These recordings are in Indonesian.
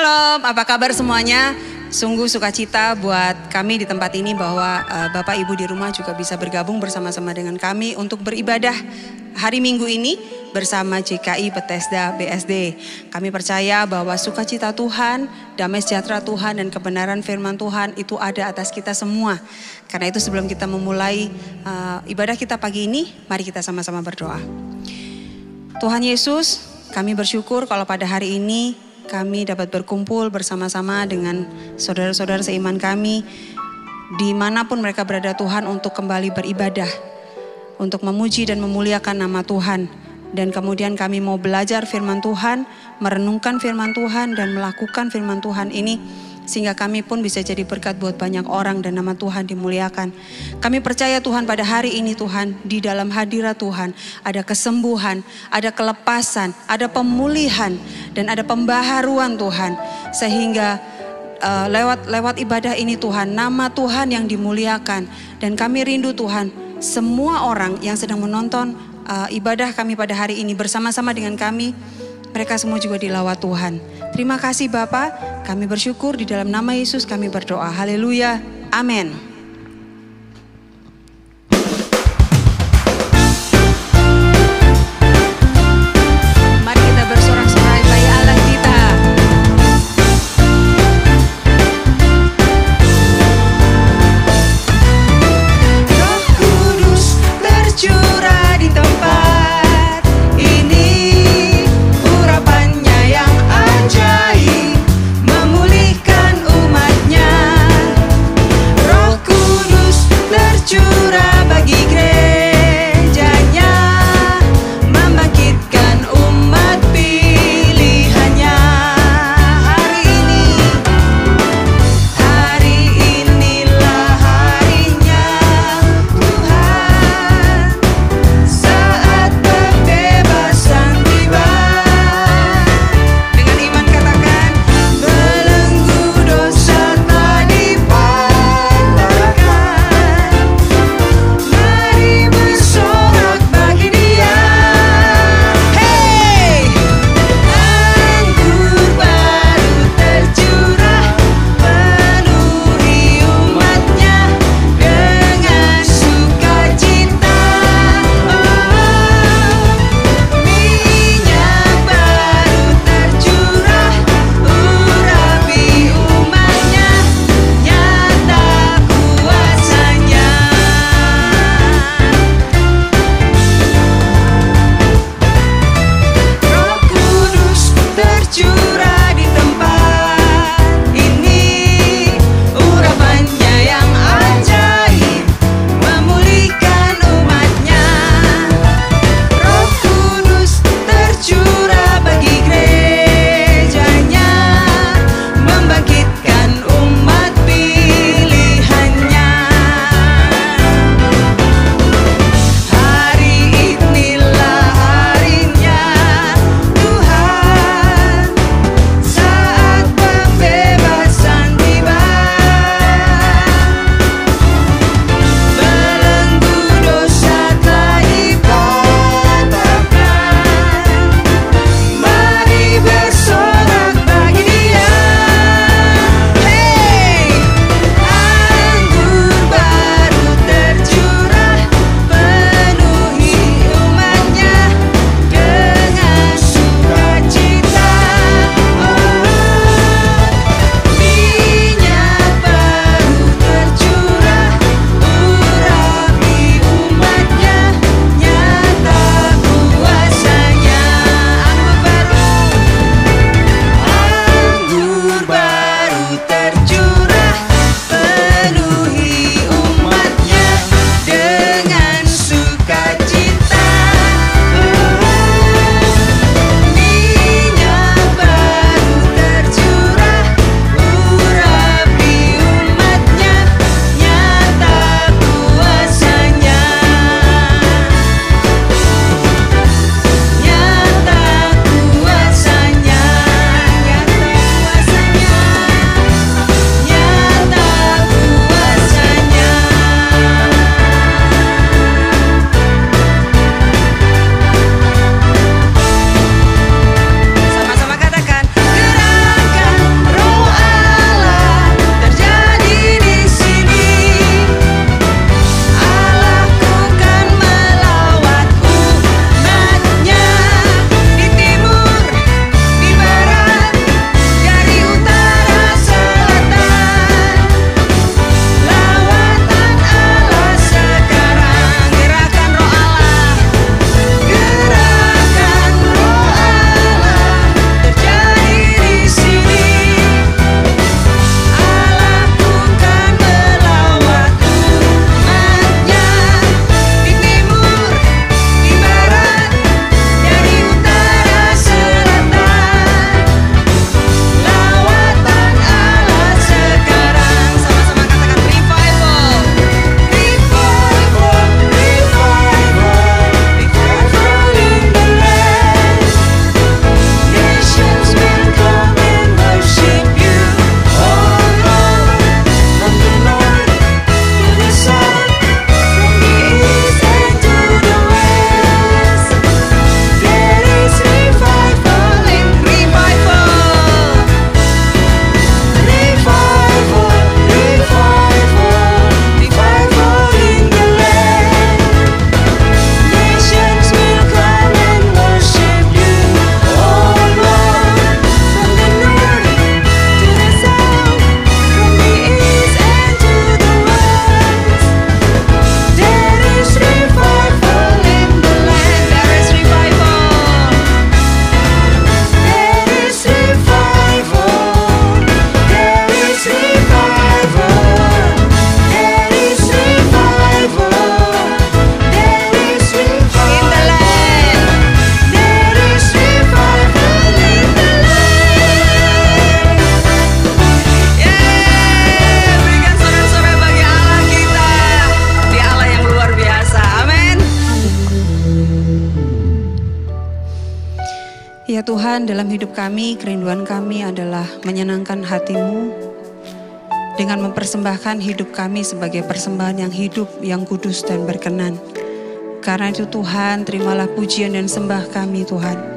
Shalom, apa kabar semuanya? Sungguh sukacita buat kami di tempat ini bahwa Bapak Ibu di rumah juga bisa bergabung bersama-sama dengan kami untuk beribadah hari Minggu ini bersama JKI Bethesda BSD. Kami percaya bahwa sukacita Tuhan, damai sejahtera Tuhan dan kebenaran firman Tuhan itu ada atas kita semua. Karena itu sebelum kita memulai ibadah kita pagi ini, mari kita sama-sama berdoa. Tuhan Yesus, kami bersyukur kalau pada hari ini kami dapat berkumpul bersama-sama dengan saudara-saudara seiman kami dimanapun mereka berada Tuhan untuk kembali beribadah, untuk memuji dan memuliakan nama Tuhan. Dan kemudian kami mau belajar firman Tuhan, merenungkan firman Tuhan dan melakukan firman Tuhan ini sehingga kami pun bisa jadi berkat buat banyak orang dan nama Tuhan dimuliakan. Kami percaya Tuhan pada hari ini Tuhan, di dalam hadirat Tuhan ada kesembuhan, ada kelepasan, ada pemulihan dan ada pembaharuan Tuhan. Sehingga lewat ibadah ini Tuhan, nama Tuhan yang dimuliakan. Dan kami rindu Tuhan, semua orang yang sedang menonton ibadah kami pada hari ini bersama-sama dengan kami, mereka semua juga dilawat Tuhan. Terima kasih Bapa, kami bersyukur di dalam nama Yesus kami berdoa. Haleluya, amin. Mari kita bersorak-sorai bagi Allah kita. Roh Kudus tercurah di tempat ini, urapannya yang ajaib memulihkan umatnya. Roh Tuhan, dalam hidup kami, kerinduan kami adalah menyenangkan hati-Mu dengan mempersembahkan hidup kami sebagai persembahan yang hidup, yang kudus dan berkenan. Karena itu Tuhan, terimalah pujian dan sembah kami Tuhan.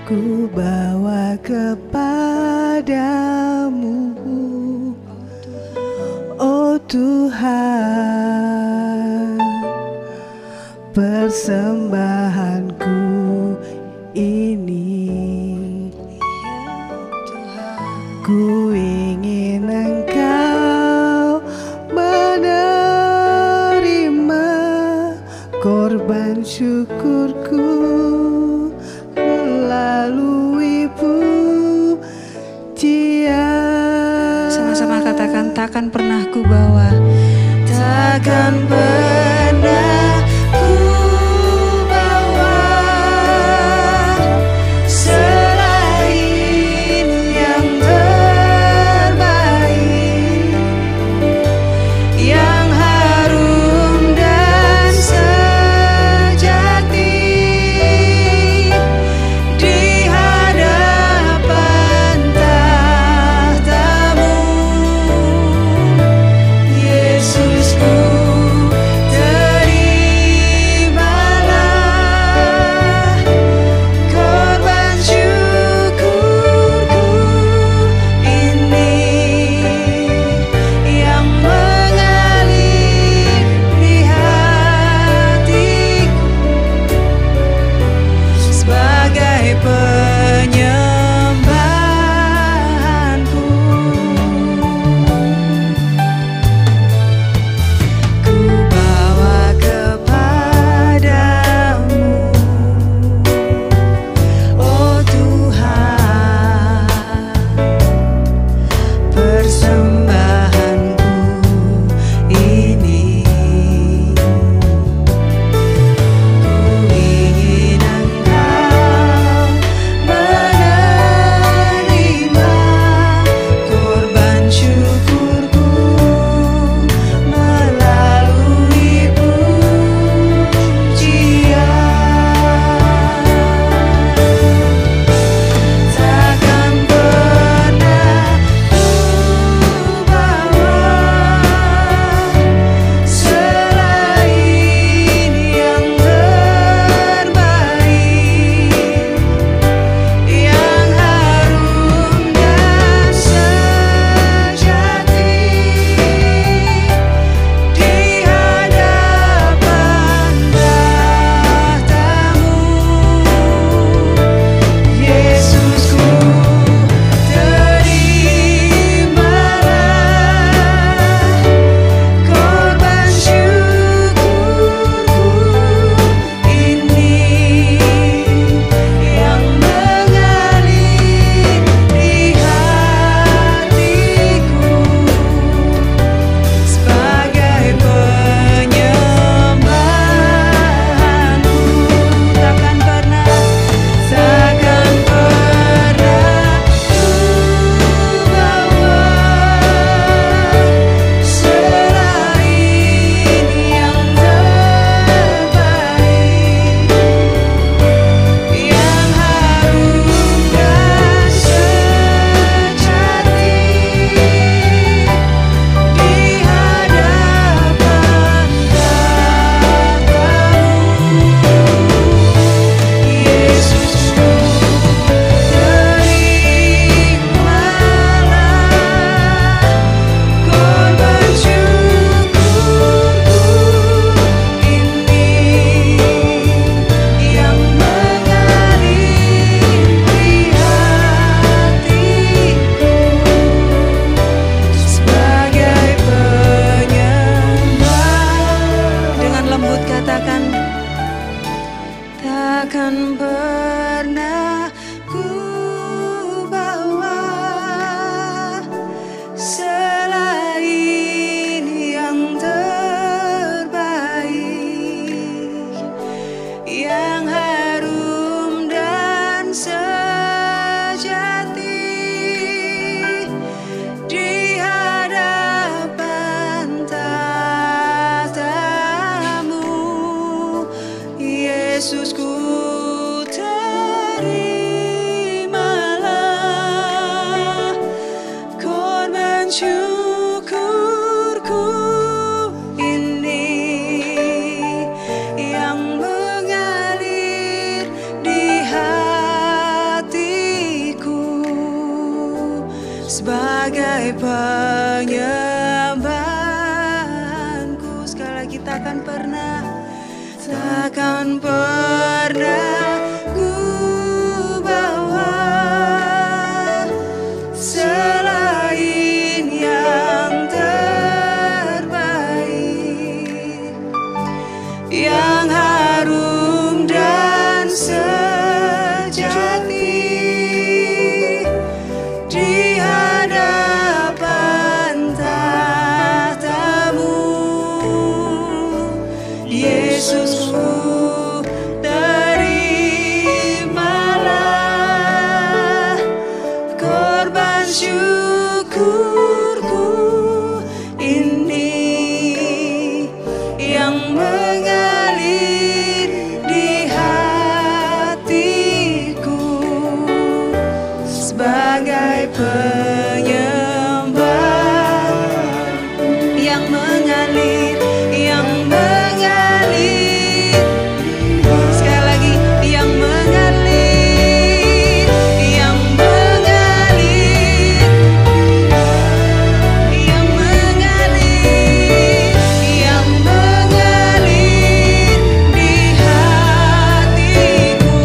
Ku bawa kepadamu, oh Tuhan, persembahanku ini. Ku ingin Engkau menerima korban syukurku melalui pujian. Sama-sama katakan, takkan pernah ku bawa, takkan pernah ku bawa selain yang terbaik, yang harum dan sejati di hadapan tahta-Mu, Yesusku. Korban syukurku ini yang mengalir di hatiku sebagai penyembahanku. Sekali lagi, takkan pernah ku bawa selain yang terbaik, yang harum dan sejati di hadapan tahta-Mu, Yesusku. Terimalah korban syukurku ini yang mengalir di hatiku sebagai penyembah yang mengalir, yang mengalir. Sekali lagi, yang mengalir, yang mengalir, yang mengalir, yang mengalir di hatiku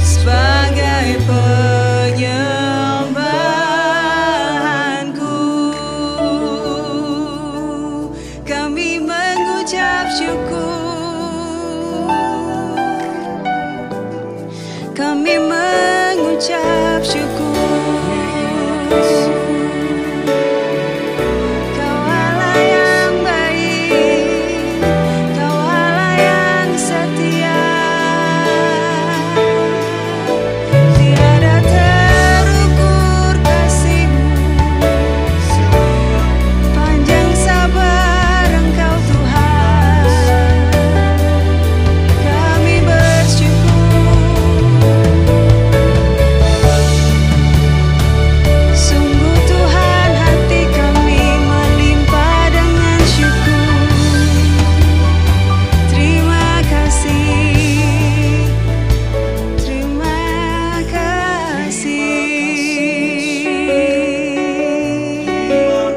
sebagai penyembahanku. Kami mengucap syukur, kami mengucap syukur. Kau Allah yang baik, Kau Allah yang setia, tiada terukur kasih-Mu, panjang sabar Engkau Tuhan. Kami bersyukur, sungguh Tuhan hati kami melimpah dengan syukur. Terima kasih, terima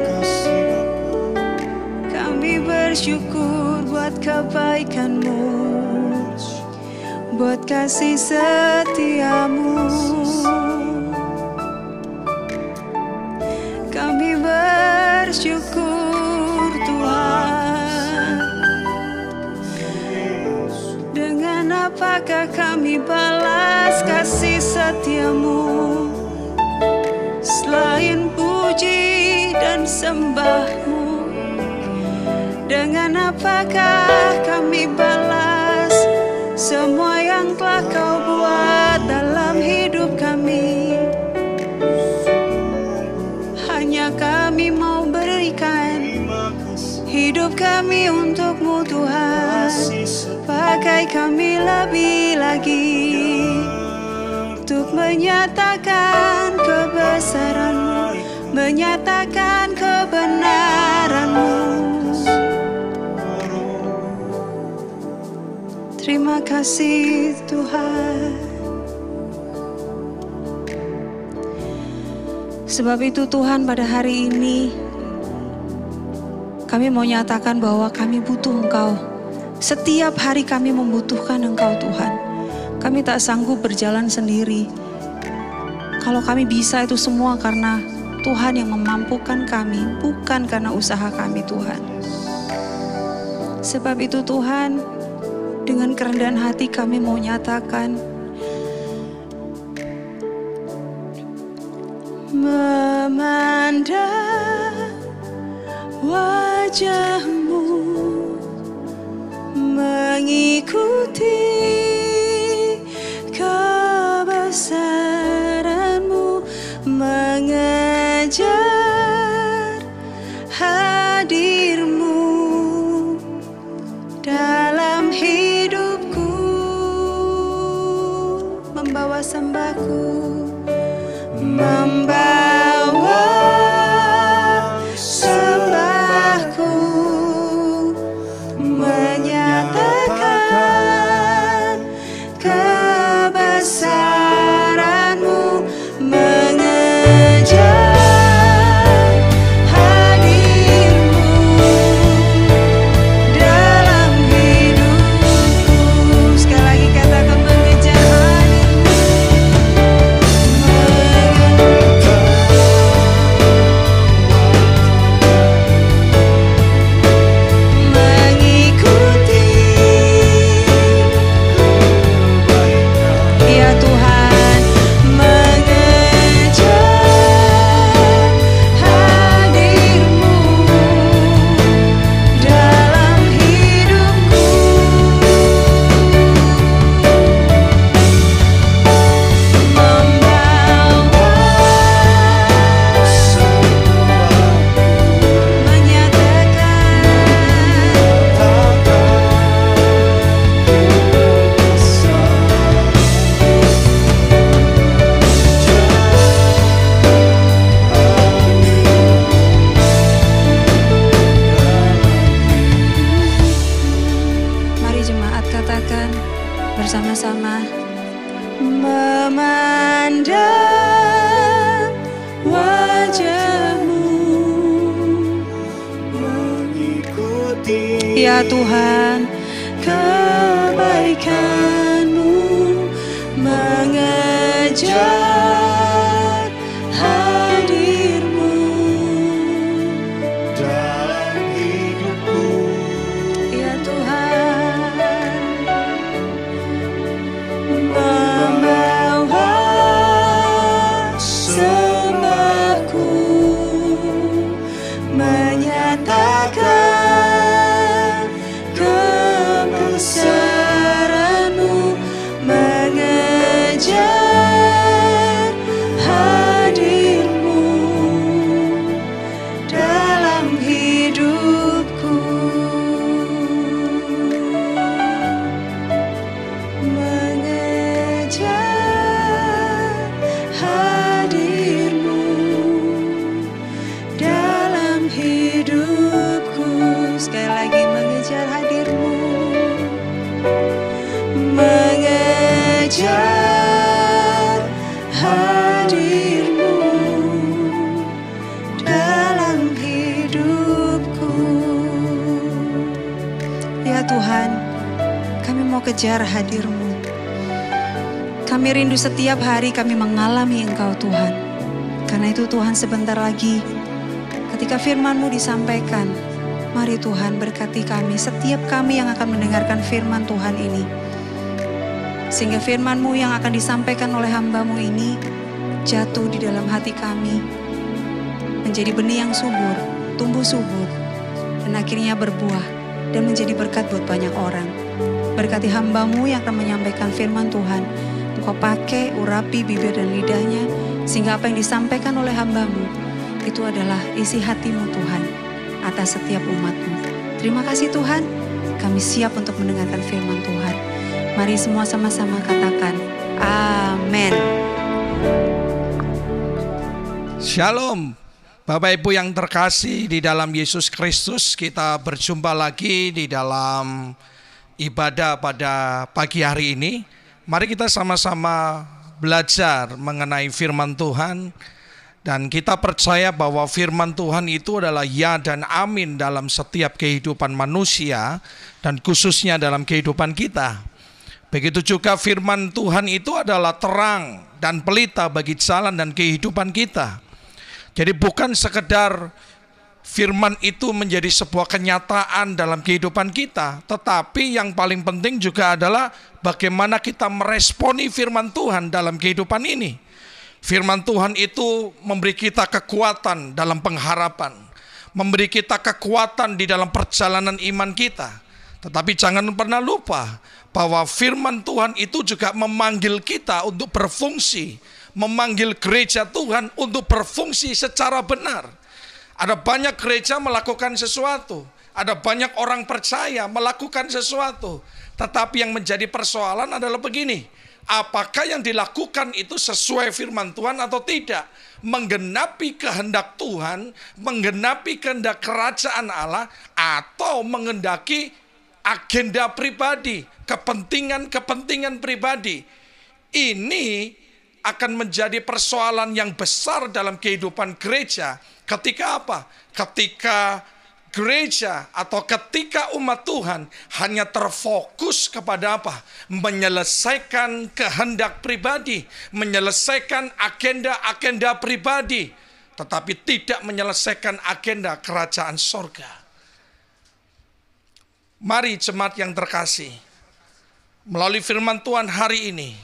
kasih. Kami bersyukur buat kebaikan-Mu, buat kasih setia-Mu. Kami bersyukur Tuhan. Dengan apakah kami balas kasih setia-Mu selain puji dan sembah-Mu? Dengan apakah kami balas semua yang telah Kau buat dalam hidup kami? Hanya kami mau berikan hidup kami untuk-Mu Tuhan. Pakai kami lebih lagi untuk menyatakan kebesaran-Mu, menyatakan kebenaran-Mu. Terima kasih Tuhan. Sebab itu Tuhan, pada hari ini kami mau nyatakan bahwa kami butuh Engkau. Setiap hari kami membutuhkan Engkau Tuhan. Kami tak sanggup berjalan sendiri. Kalau kami bisa itu semua karena Tuhan yang memampukan kami, bukan karena usaha kami Tuhan. Sebab itu Tuhan, dengan kerendahan hati kami mau nyatakan, memandang wajah-Mu, mengikuti kebesaran-Mu, mengejar hadir-Mu dalam hidupku, membawa sembahku, membawa Ya Tuhan, kebaikan-Mu mengejar hadir-Mu dalam hidupku. Ya Tuhan, membawa sembahku, menyatakan kebesaran-Mu, mengejar hadir-Mu dalam hidupku, mengejar hadir-Mu dalam hidupku. Sekali lagi, mengejar hadir-Mu, mengejar hadir-Mu dalam hidupku. Ya Tuhan, kami mau kejar hadir-Mu. Kami rindu setiap hari kami mengalami Engkau Tuhan. Karena itu Tuhan, sebentar lagi ketika firman-Mu disampaikan, mari Tuhan berkati kami, setiap kami yang akan mendengarkan firman Tuhan ini. Sehingga firman-Mu yang akan disampaikan oleh hamba-Mu ini jatuh di dalam hati kami, menjadi benih yang subur, tumbuh subur, dan akhirnya berbuah dan menjadi berkat buat banyak orang. Berkati hamba-Mu yang akan menyampaikan firman Tuhan. Engkau pakai, urapi bibir dan lidahnya, sehingga apa yang disampaikan oleh hamba-Mu itu adalah isi hati-Mu Tuhan atas setiap umat-Mu. Terima kasih Tuhan, kami siap untuk mendengarkan firman Tuhan. Mari semua sama-sama katakan, amin. Shalom, Bapak Ibu yang terkasih di dalam Yesus Kristus. Kita berjumpa lagi di dalam ibadah pada pagi hari ini. Mari kita sama-sama belajar mengenai firman Tuhan. Dan kita percaya bahwa firman Tuhan itu adalah ya dan amin dalam setiap kehidupan manusia, dan khususnya dalam kehidupan kita. Begitu juga firman Tuhan itu adalah terang dan pelita bagi jalan dan kehidupan kita. Jadi bukan sekedar firman itu menjadi sebuah kenyataan dalam kehidupan kita, tetapi yang paling penting juga adalah bagaimana kita meresponi firman Tuhan dalam kehidupan ini. Firman Tuhan itu memberi kita kekuatan dalam pengharapan, memberi kita kekuatan di dalam perjalanan iman kita. Tetapi jangan pernah lupa bahwa firman Tuhan itu juga memanggil kita untuk berfungsi, memanggil gereja Tuhan untuk berfungsi secara benar. Ada banyak gereja melakukan sesuatu, ada banyak orang percaya melakukan sesuatu, tetapi yang menjadi persoalan adalah begini: apakah yang dilakukan itu sesuai firman Tuhan atau tidak? Menggenapi kehendak Tuhan, menggenapi kehendak kerajaan Allah, atau menghendaki agenda pribadi, kepentingan pribadi. Ini akan menjadi persoalan yang besar dalam kehidupan gereja. Ketika apa? Ketika gereja atau ketika umat Tuhan hanya terfokus kepada apa? Menyelesaikan kehendak pribadi, menyelesaikan agenda-agenda pribadi, tetapi tidak menyelesaikan agenda kerajaan sorga. Mari jemaat yang terkasih, melalui firman Tuhan hari ini,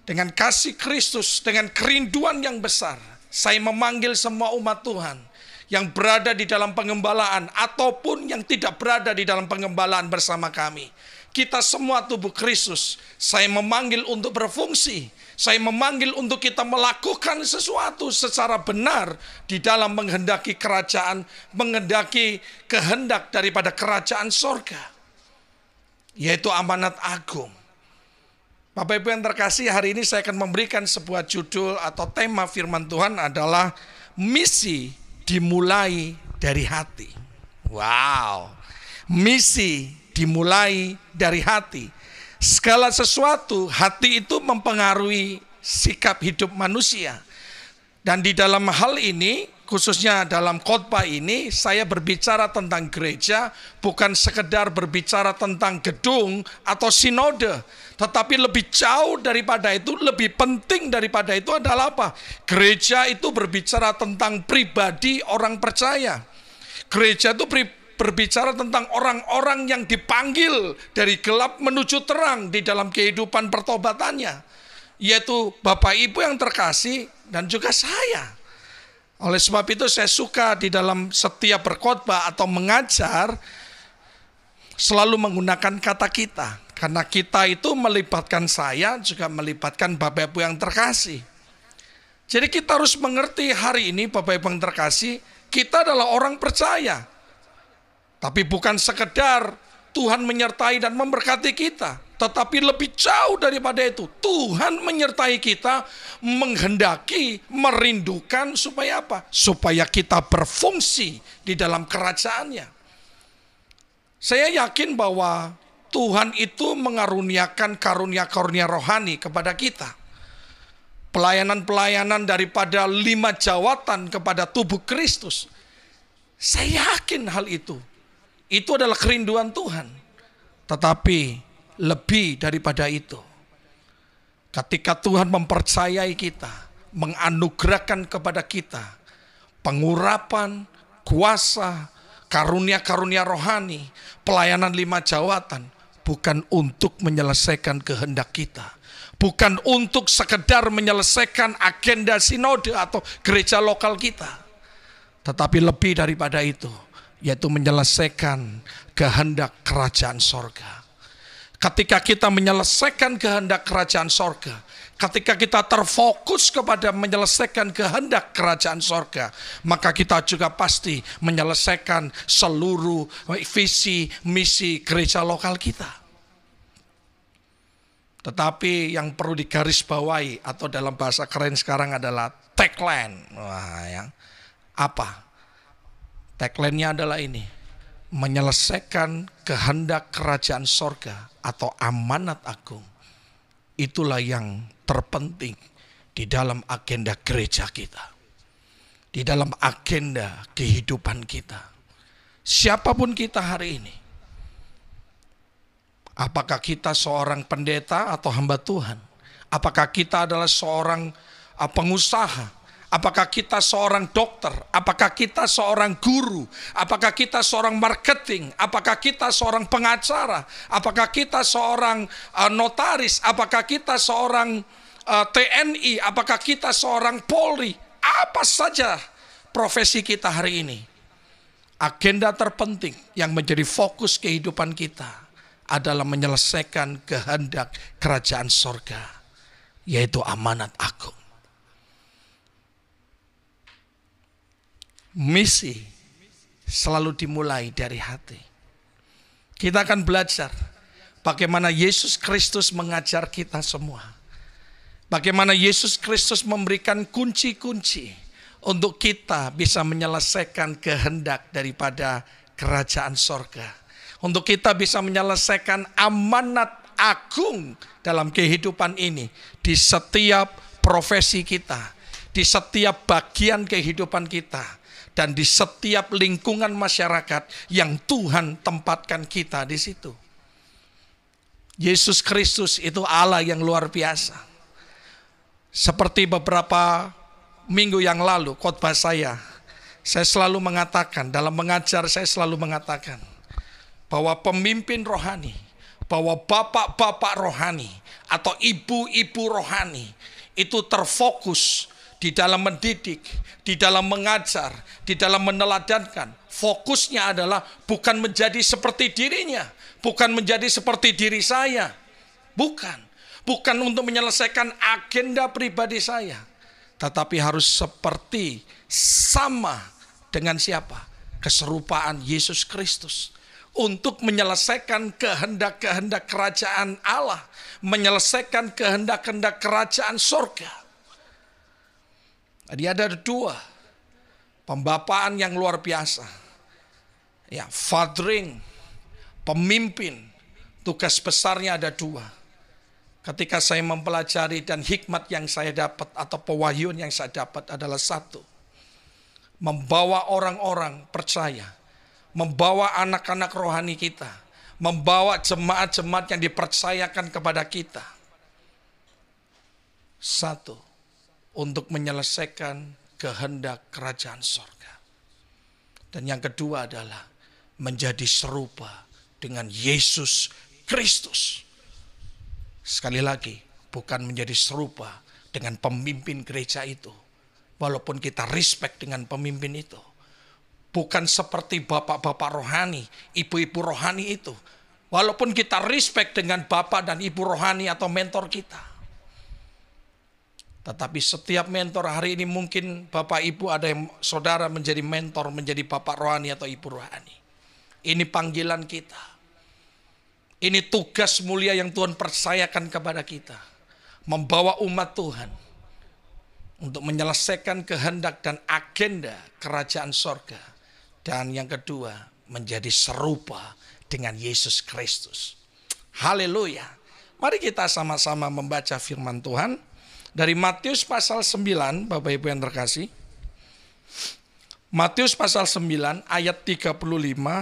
dengan kasih Kristus, dengan kerinduan yang besar, saya memanggil semua umat Tuhan yang berada di dalam pengembalaan ataupun yang tidak berada di dalam pengembalaan bersama kami. Kita semua tubuh Kristus, saya memanggil untuk berfungsi. Saya memanggil untuk kita melakukan sesuatu secara benar di dalam menghendaki kerajaan, menghendaki kehendak daripada kerajaan sorga, yaitu amanat agung. Bapak Ibu yang terkasih, hari ini saya akan memberikan sebuah judul atau tema firman Tuhan adalah misi dimulai dari hati. Wow, misi dimulai dari hati. Segala sesuatu, hati itu mempengaruhi sikap hidup manusia. Dan di dalam hal ini, khususnya dalam khotbah ini saya berbicara tentang gereja, bukan sekedar berbicara tentang gedung atau sinode, tetapi lebih jauh daripada itu, lebih penting daripada itu adalah apa? Gereja itu berbicara tentang pribadi orang percaya. Gereja itu berbicara tentang orang-orang yang dipanggil dari gelap menuju terang di dalam kehidupan pertobatannya, yaitu Bapak Ibu yang terkasih dan juga saya. Oleh sebab itu saya suka di dalam setiap berkhotbah atau mengajar selalu menggunakan kata kita. Karena kita itu melibatkan saya, juga melibatkan Bapak Ibu yang terkasih. Jadi kita harus mengerti hari ini Bapak Ibu yang terkasih, kita adalah orang percaya. Tapi bukan sekedar Tuhan menyertai dan memberkati kita, tetapi lebih jauh daripada itu, Tuhan menyertai kita, menghendaki, merindukan supaya apa? Supaya kita berfungsi di dalam kerajaannya. Saya yakin bahwa Tuhan itu mengaruniakan karunia-karunia rohani kepada kita. Pelayanan-pelayanan daripada 5 jawatan kepada tubuh Kristus. Saya yakin hal itu. Itu adalah kerinduan Tuhan. Tetapi lebih daripada itu, ketika Tuhan mempercayai kita, menganugerahkan kepada kita pengurapan, kuasa, karunia-karunia rohani, pelayanan 5 jawatan, bukan untuk menyelesaikan kehendak kita, bukan untuk sekedar menyelesaikan agenda sinode atau gereja lokal kita, tetapi lebih daripada itu, yaitu menyelesaikan kehendak kerajaan sorga. Ketika kita menyelesaikan kehendak kerajaan sorga, ketika kita terfokus kepada menyelesaikan kehendak kerajaan sorga, maka kita juga pasti menyelesaikan seluruh visi misi gereja lokal kita. Tetapi yang perlu digarisbawahi atau dalam bahasa keren sekarang adalah tagline. Wah, yang apa? Tagline-nya adalah ini: menyelesaikan kehendak kerajaan sorga atau amanat agung. Itulah yang terpenting di dalam agenda gereja kita, di dalam agenda kehidupan kita. Siapapun kita hari ini, apakah kita seorang pendeta atau hamba Tuhan, apakah kita adalah seorang pengusaha, apakah kita seorang dokter, apakah kita seorang guru, apakah kita seorang marketing, apakah kita seorang pengacara, apakah kita seorang notaris, apakah kita seorang TNI, apakah kita seorang Polri, apa saja profesi kita hari ini, agenda terpenting yang menjadi fokus kehidupan kita adalah menyelesaikan kehendak kerajaan sorga, yaitu amanat agung. Misi selalu dimulai dari hati. Kita akan belajar bagaimana Yesus Kristus mengajar kita semua. Bagaimana Yesus Kristus memberikan kunci-kunci untuk kita bisa menyelesaikan kehendak daripada kerajaan sorga. Untuk kita bisa menyelesaikan amanat agung dalam kehidupan ini. Di setiap profesi kita, di setiap bagian kehidupan kita, dan di setiap lingkungan masyarakat yang Tuhan tempatkan kita di situ. Yesus Kristus itu Allah yang luar biasa. Seperti beberapa minggu yang lalu khotbah saya selalu mengatakan, dalam mengajar saya selalu mengatakan bahwa pemimpin rohani, bahwa bapak-bapak rohani atau ibu-ibu rohani itu terfokus di dalam mendidik, di dalam mengajar, di dalam meneladankan. Fokusnya adalah bukan menjadi seperti dirinya, bukan menjadi seperti diri saya. Bukan untuk menyelesaikan agenda pribadi saya, tetapi harus seperti sama dengan siapa? Keserupaan Yesus Kristus. Untuk menyelesaikan kehendak-kehendak kerajaan Allah, menyelesaikan kehendak-kehendak kerajaan surga. Jadi ada 2 pembapaan yang luar biasa. Ya, fathering, pemimpin, tugas besarnya ada 2. Ketika saya mempelajari dan hikmat yang saya dapat atau pewahyuan yang saya dapat adalah 1. membawa orang-orang percaya, membawa anak-anak rohani kita, membawa jemaat-jemaat yang dipercayakan kepada kita. Satu, untuk menyelesaikan kehendak kerajaan sorga. Dan yang kedua adalah menjadi serupa dengan Yesus Kristus. Sekali lagi, bukan menjadi serupa dengan pemimpin gereja itu. Walaupun kita respect dengan pemimpin itu. Bukan seperti bapak-bapak rohani, ibu-ibu rohani itu. Walaupun kita respect dengan bapak dan ibu rohani atau mentor kita. Tetapi setiap mentor hari ini mungkin bapak ibu ada yang saudara menjadi mentor, menjadi bapak rohani atau ibu rohani. Ini panggilan kita. Ini tugas mulia yang Tuhan percayakan kepada kita. Membawa umat Tuhan untuk menyelesaikan kehendak dan agenda kerajaan sorga. Dan yang kedua, menjadi serupa dengan Yesus Kristus. Haleluya. Mari kita sama-sama membaca firman Tuhan dari Matius pasal 9, Bapak Ibu yang terkasih. Matius pasal 9 ayat 35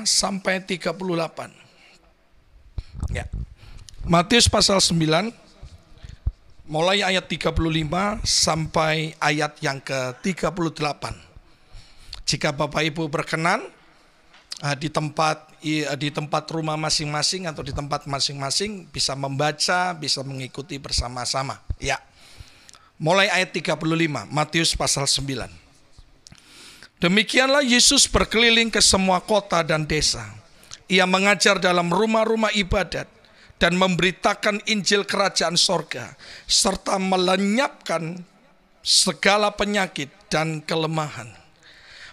sampai 38. Ya. Matius pasal 9 mulai ayat 35 sampai ayat yang ke-38. Jika Bapak Ibu berkenan di tempat rumah masing-masing atau di tempat masing-masing bisa membaca, bisa mengikuti bersama-sama. Ya. Mulai ayat 35, Matius pasal 9. Demikianlah Yesus berkeliling ke semua kota dan desa. Ia mengajar dalam rumah-rumah ibadat dan memberitakan Injil kerajaan sorga, serta melenyapkan segala penyakit dan kelemahan.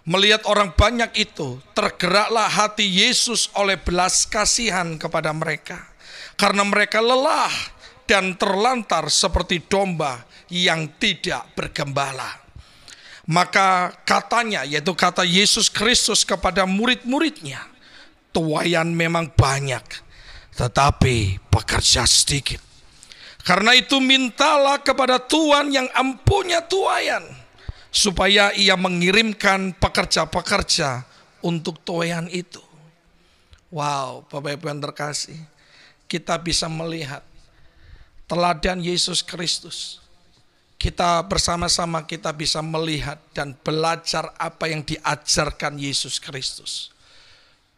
Melihat orang banyak itu, tergeraklah hati Yesus oleh belas kasihan kepada mereka, karena mereka lelah dan terlantar seperti domba yang tidak bergembala. Maka katanya, yaitu kata Yesus Kristus kepada murid-muridnya, tuaian memang banyak, tetapi pekerja sedikit. Karena itu mintalah kepada Tuhan yang empunya tuaian, supaya ia mengirimkan pekerja-pekerja untuk tuaian itu. Wow, Bapak Ibu yang terkasih, kita bisa melihat teladan Yesus Kristus. Kita bersama-sama kita bisa melihat dan belajar apa yang diajarkan Yesus Kristus.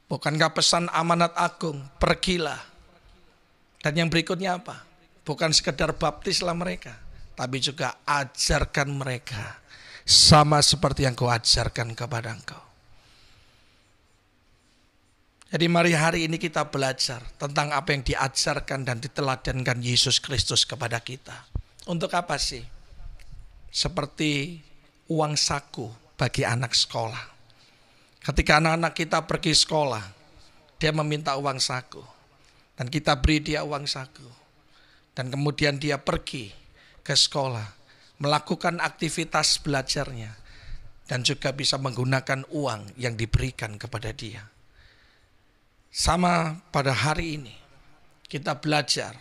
Bukankah pesan amanat agung, pergilah. Dan yang berikutnya apa? Bukan sekedar baptislah mereka, tapi juga ajarkan mereka sama seperti yang kau ajarkan kepada engkau. Jadi mari hari ini kita belajar tentang apa yang diajarkan dan diteladankan Yesus Kristus kepada kita. Untuk apa sih? Seperti uang saku bagi anak sekolah. Ketika anak-anak kita pergi sekolah, dia meminta uang saku. Dan kita beri dia uang saku. Dan kemudian dia pergi ke sekolah, melakukan aktivitas belajarnya. Dan juga bisa menggunakan uang yang diberikan kepada dia. Sama pada hari ini, kita belajar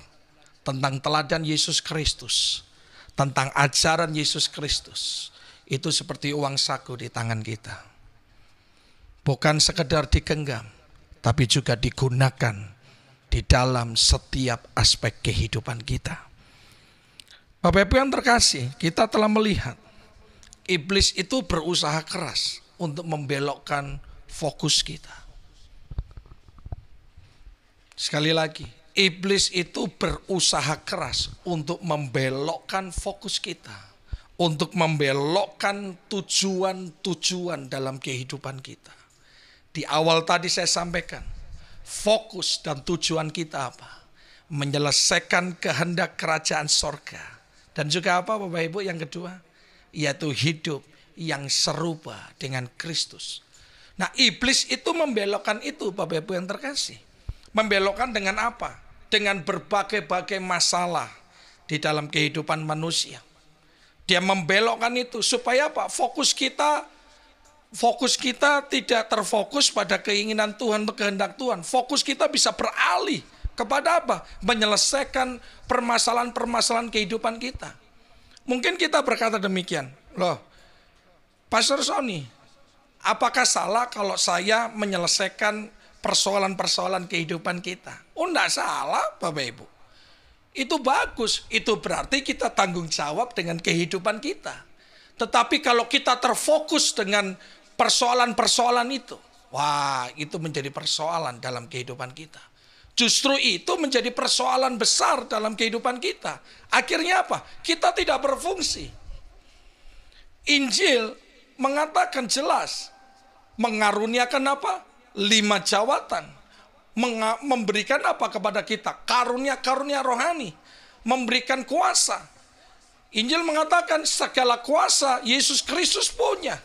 tentang teladan Yesus Kristus. Tentang ajaran Yesus Kristus. Itu seperti uang saku di tangan kita. Bukan sekedar digenggam, tapi juga digunakan di dalam setiap aspek kehidupan kita. Bapak Ibu yang terkasih, kita telah melihat iblis itu berusaha keras untuk membelokkan fokus kita. Sekali lagi, iblis itu berusaha keras untuk membelokkan fokus kita, untuk membelokkan tujuan-tujuan dalam kehidupan kita. Di awal tadi saya sampaikan, fokus dan tujuan kita apa? Menyelesaikan kehendak kerajaan sorga. Dan juga apa Bapak Ibu yang kedua? Yaitu hidup yang serupa dengan Kristus. Nah, iblis itu membelokkan itu Bapak Ibu yang terkasih. Membelokkan dengan apa? Dengan berbagai-bagai masalah di dalam kehidupan manusia. Dia membelokkan itu supaya apa? Fokus kita tidak terfokus pada keinginan Tuhan atau kehendak Tuhan. Fokus kita bisa beralih kepada apa? Menyelesaikan permasalahan-permasalahan kehidupan kita. Mungkin kita berkata demikian, loh, Pastor Sony, Apakah salah kalau saya menyelesaikan persoalan-persoalan kehidupan kita? Oh, enggak salah Bapak Ibu. Itu bagus, itu berarti kita tanggung jawab dengan kehidupan kita. Tetapi kalau kita terfokus dengan persoalan-persoalan itu, wah, itu menjadi persoalan dalam kehidupan kita. Justru itu menjadi persoalan besar dalam kehidupan kita. Akhirnya apa? Kita tidak berfungsi. Injil mengatakan jelas, mengaruniakan apa? 5 jawatan. Memberikan apa kepada kita? Karunia-karunia rohani. Memberikan kuasa. Injil mengatakan segala kuasa Yesus Kristus punya.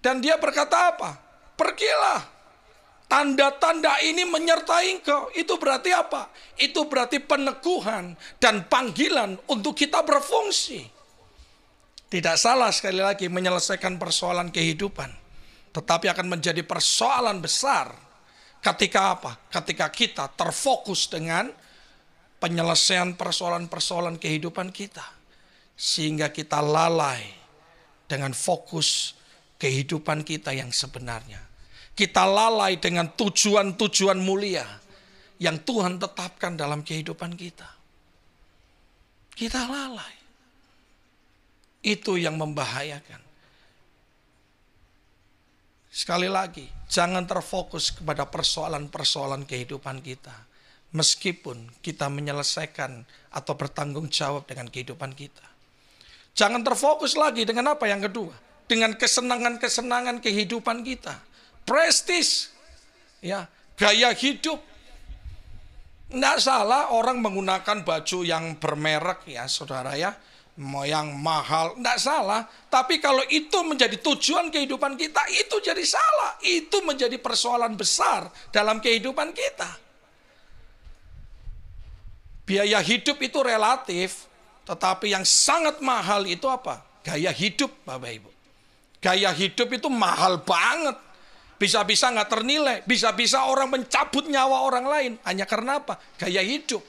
Dan dia berkata apa? Pergilah. Tanda-tanda ini menyertai engkau. Itu berarti apa? Itu berarti peneguhan dan panggilan untuk kita berfungsi. Tidak salah sekali lagi menyelesaikan persoalan kehidupan. Tetapi akan menjadi persoalan besar. Ketika apa? Ketika kita terfokus dengan penyelesaian persoalan-persoalan kehidupan kita. Sehingga kita lalai dengan fokus kehidupan kita yang sebenarnya. Kita lalai dengan tujuan-tujuan mulia yang Tuhan tetapkan dalam kehidupan kita. Kita lalai. Itu yang membahayakan. Sekali lagi, jangan terfokus kepada persoalan-persoalan kehidupan kita. Meskipun kita menyelesaikan atau bertanggung jawab dengan kehidupan kita. Jangan terfokus lagi dengan apa yang kedua? Dengan kesenangan-kesenangan kehidupan kita. Prestis, ya, gaya hidup. Tidak salah orang menggunakan baju yang bermerek ya saudara ya, yang mahal, tidak salah. Tapi kalau itu menjadi tujuan kehidupan kita, itu jadi salah. Itu menjadi persoalan besar dalam kehidupan kita. Biaya hidup itu relatif, tetapi yang sangat mahal itu apa? Gaya hidup Bapak Ibu. Gaya hidup itu mahal banget. Bisa-bisa nggak ternilai, bisa-bisa orang mencabut nyawa orang lain. Hanya karena apa? Gaya hidup.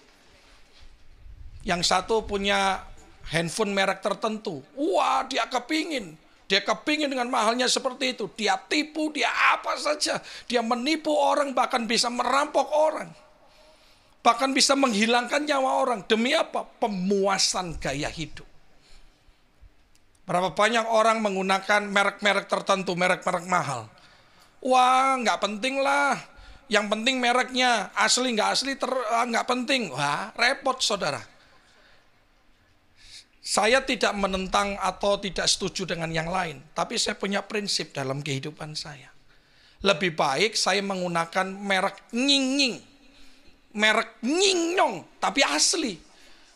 Yang satu punya handphone merek tertentu. Wah, dia kepingin dengan mahalnya seperti itu. Dia tipu, dia apa saja. Dia menipu orang, bahkan bisa merampok orang. Bahkan bisa menghilangkan nyawa orang. Demi apa? Pemuasan gaya hidup. Berapa banyak orang menggunakan merek-merek tertentu, merek-merek mahal. Wah, nggak penting lah. Yang penting mereknya, asli nggak asli nggak penting. Wah, repot saudara. Saya tidak menentang atau tidak setuju dengan yang lain, tapi saya punya prinsip dalam kehidupan saya. Lebih baik saya menggunakan merek nying-nying, merek nying-nyong, tapi asli,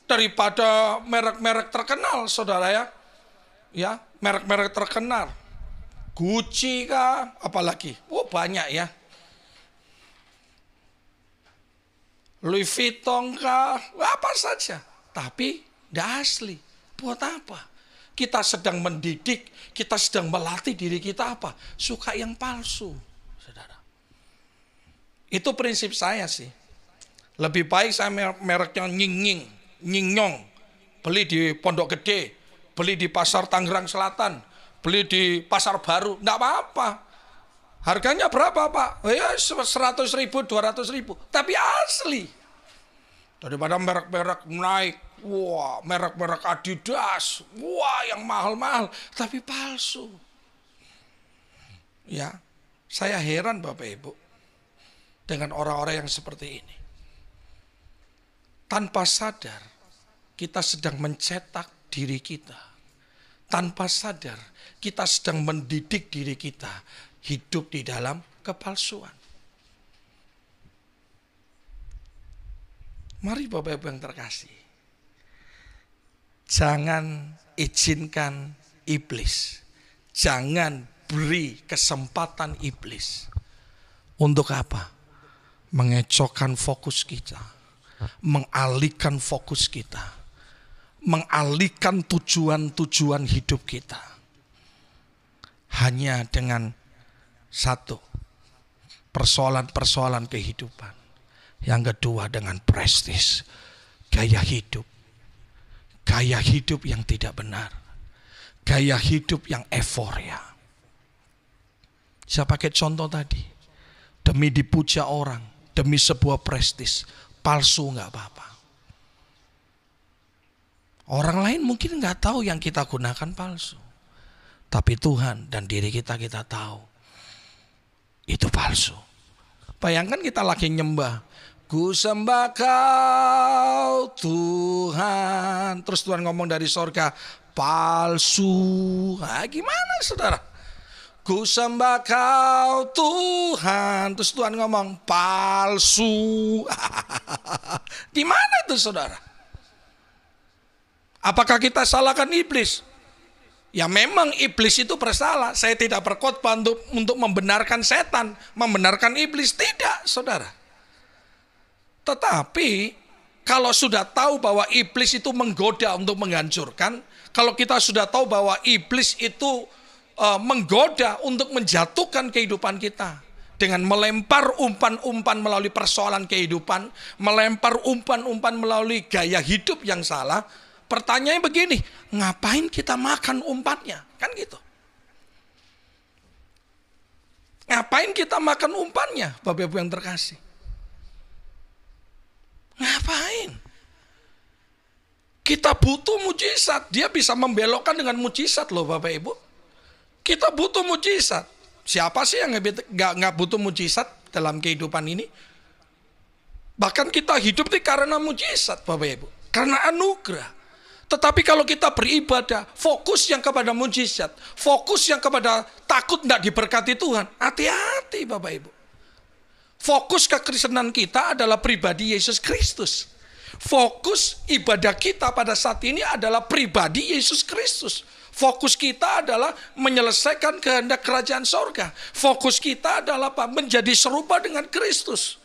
daripada merek-merek terkenal, saudara ya. Ya, merek-merek terkenal. Gucci kah, apalagi? Oh, banyak ya. Louis Vuitton kah, apa saja. Tapi tidak asli. Buat apa? Kita sedang mendidik, kita sedang melatih diri kita apa? Suka yang palsu, saudara. Itu prinsip saya sih. Lebih baik saya mereknya nying-nying, nying-nyong. Beli di Pondok Gede, beli di Pasar Tangerang Selatan, beli di Pasar Baru, enggak apa-apa. Harganya berapa Pak? Ya 100.000, 200.000. Tapi asli. Daripada merek-merek naik. Wah, merek-merek Adidas. Wah, yang mahal-mahal. Tapi palsu. Ya, saya heran Bapak Ibu. Dengan orang-orang yang seperti ini. Tanpa sadar, kita sedang mencetak diri kita. Tanpa sadar, kita sedang mendidik diri kita hidup di dalam kepalsuan. Mari Bapak Ibu yang terkasih. Jangan izinkan iblis. Jangan beri kesempatan iblis. Untuk apa? Mengecokkan fokus kita. Mengalihkan fokus kita. Mengalihkan tujuan-tujuan hidup kita. Hanya dengan satu, persoalan-persoalan kehidupan. Yang kedua dengan prestis, gaya hidup. Gaya hidup yang tidak benar. Gaya hidup yang euforia. Saya pakai contoh tadi. Demi dipuja orang, demi sebuah prestis, palsu nggak apa-apa. Orang lain mungkin nggak tahu yang kita gunakan palsu. Tapi Tuhan dan diri kita tahu. Itu palsu. Bayangkan kita lagi nyembah. Ku sembah kau Tuhan. Terus Tuhan ngomong dari sorga, palsu. Nah, gimana saudara? Ku sembah kau Tuhan. Terus Tuhan ngomong, palsu. Gimana itu saudara? Apakah kita salahkan iblis? Ya memang iblis itu bersalah. Saya tidak berkhotbah untuk membenarkan setan, membenarkan iblis. Tidak, saudara. Tetapi kalau sudah tahu bahwa iblis itu menggoda untuk menghancurkan, kalau kita sudah tahu bahwa iblis itu menggoda untuk menjatuhkan kehidupan kita, dengan melempar umpan-umpan melalui persoalan kehidupan, melempar umpan-umpan melalui gaya hidup yang salah, pertanyaannya begini, ngapain kita makan umpannya? Kan gitu. Ngapain kita makan umpannya, Bapak Ibu yang terkasih? Ngapain? Kita butuh mujizat. Dia bisa membelokkan dengan mujizat loh Bapak Ibu. Kita butuh mujizat. Siapa sih yang nggak butuh mujizat dalam kehidupan ini? Bahkan kita hidup ini karena mujizat Bapak Ibu. Karena anugerah. Tetapi kalau kita beribadah, fokus yang kepada mujizat, fokus yang kepada takut tidak diberkati Tuhan, hati-hati Bapak Ibu. Fokus kekristenan kita adalah pribadi Yesus Kristus. Fokus ibadah kita pada saat ini adalah pribadi Yesus Kristus. Fokus kita adalah menyelesaikan kehendak kerajaan sorga. Fokus kita adalah apa? Menjadi serupa dengan Kristus.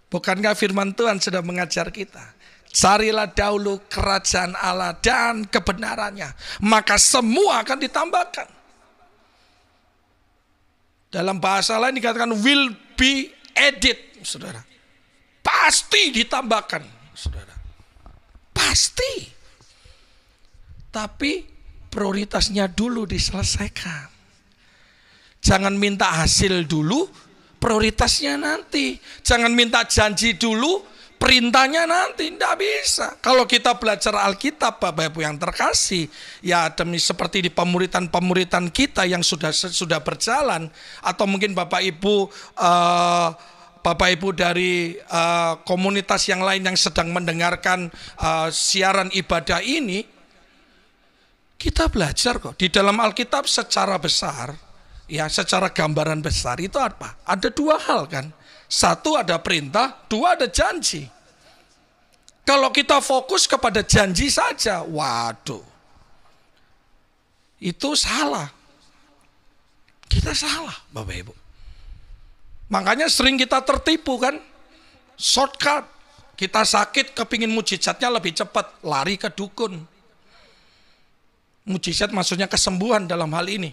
Bukankah firman Tuhan sudah mengajar kita? Carilah dahulu kerajaan Allah dan kebenarannya, maka semua akan ditambahkan. Dalam bahasa lain dikatakan will be added, saudara. Pasti ditambahkan, saudara. Pasti. Tapi prioritasnya dulu diselesaikan. Jangan minta hasil dulu, prioritasnya nanti. Jangan minta janji dulu, perintahnya nanti. Tidak bisa. Kalau kita belajar Alkitab Bapak Ibu yang terkasih, ya demi seperti di pemuritan kita yang sudah berjalan, atau mungkin Bapak Ibu dari komunitas yang lain yang sedang mendengarkan siaran ibadah ini, kita belajar kok di dalam Alkitab secara besar, ya secara gambaran besar itu apa? Ada dua hal kan? Satu ada perintah, dua ada janji. Kalau kita fokus kepada janji saja, waduh, itu salah. Kita salah, Bapak Ibu. Makanya sering kita tertipu kan, shortcut. Kita sakit, kepingin mujizatnya lebih cepat, lari ke dukun. Mujizat maksudnya kesembuhan dalam hal ini.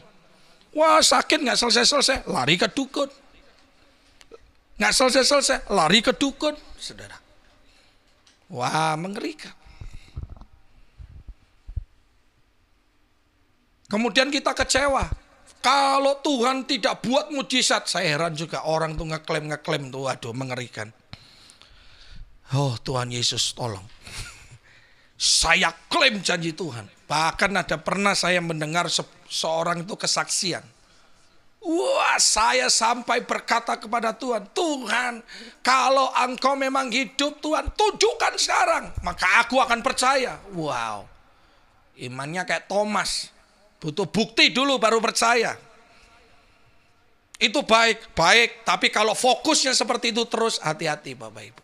Wah sakit nggak selesai-selesai, lari ke dukun. Nggak selesai-selesai, lari ke dukun, saudara. Wah, mengerikan. Kemudian kita kecewa. Kalau Tuhan tidak buat mujizat, saya heran juga orang tuh ngeklaim tuh, waduh mengerikan. Oh Tuhan Yesus tolong. Saya klaim janji Tuhan. Bahkan ada pernah saya mendengar seorang itu kesaksian. Wah, saya sampai berkata kepada Tuhan, Tuhan, kalau Engkau memang hidup Tuhan, tunjukkan sekarang, maka aku akan percaya. Wow, imannya kayak Thomas, butuh bukti dulu baru percaya. Itu baik, tapi kalau fokusnya seperti itu terus, hati-hati Bapak Ibu.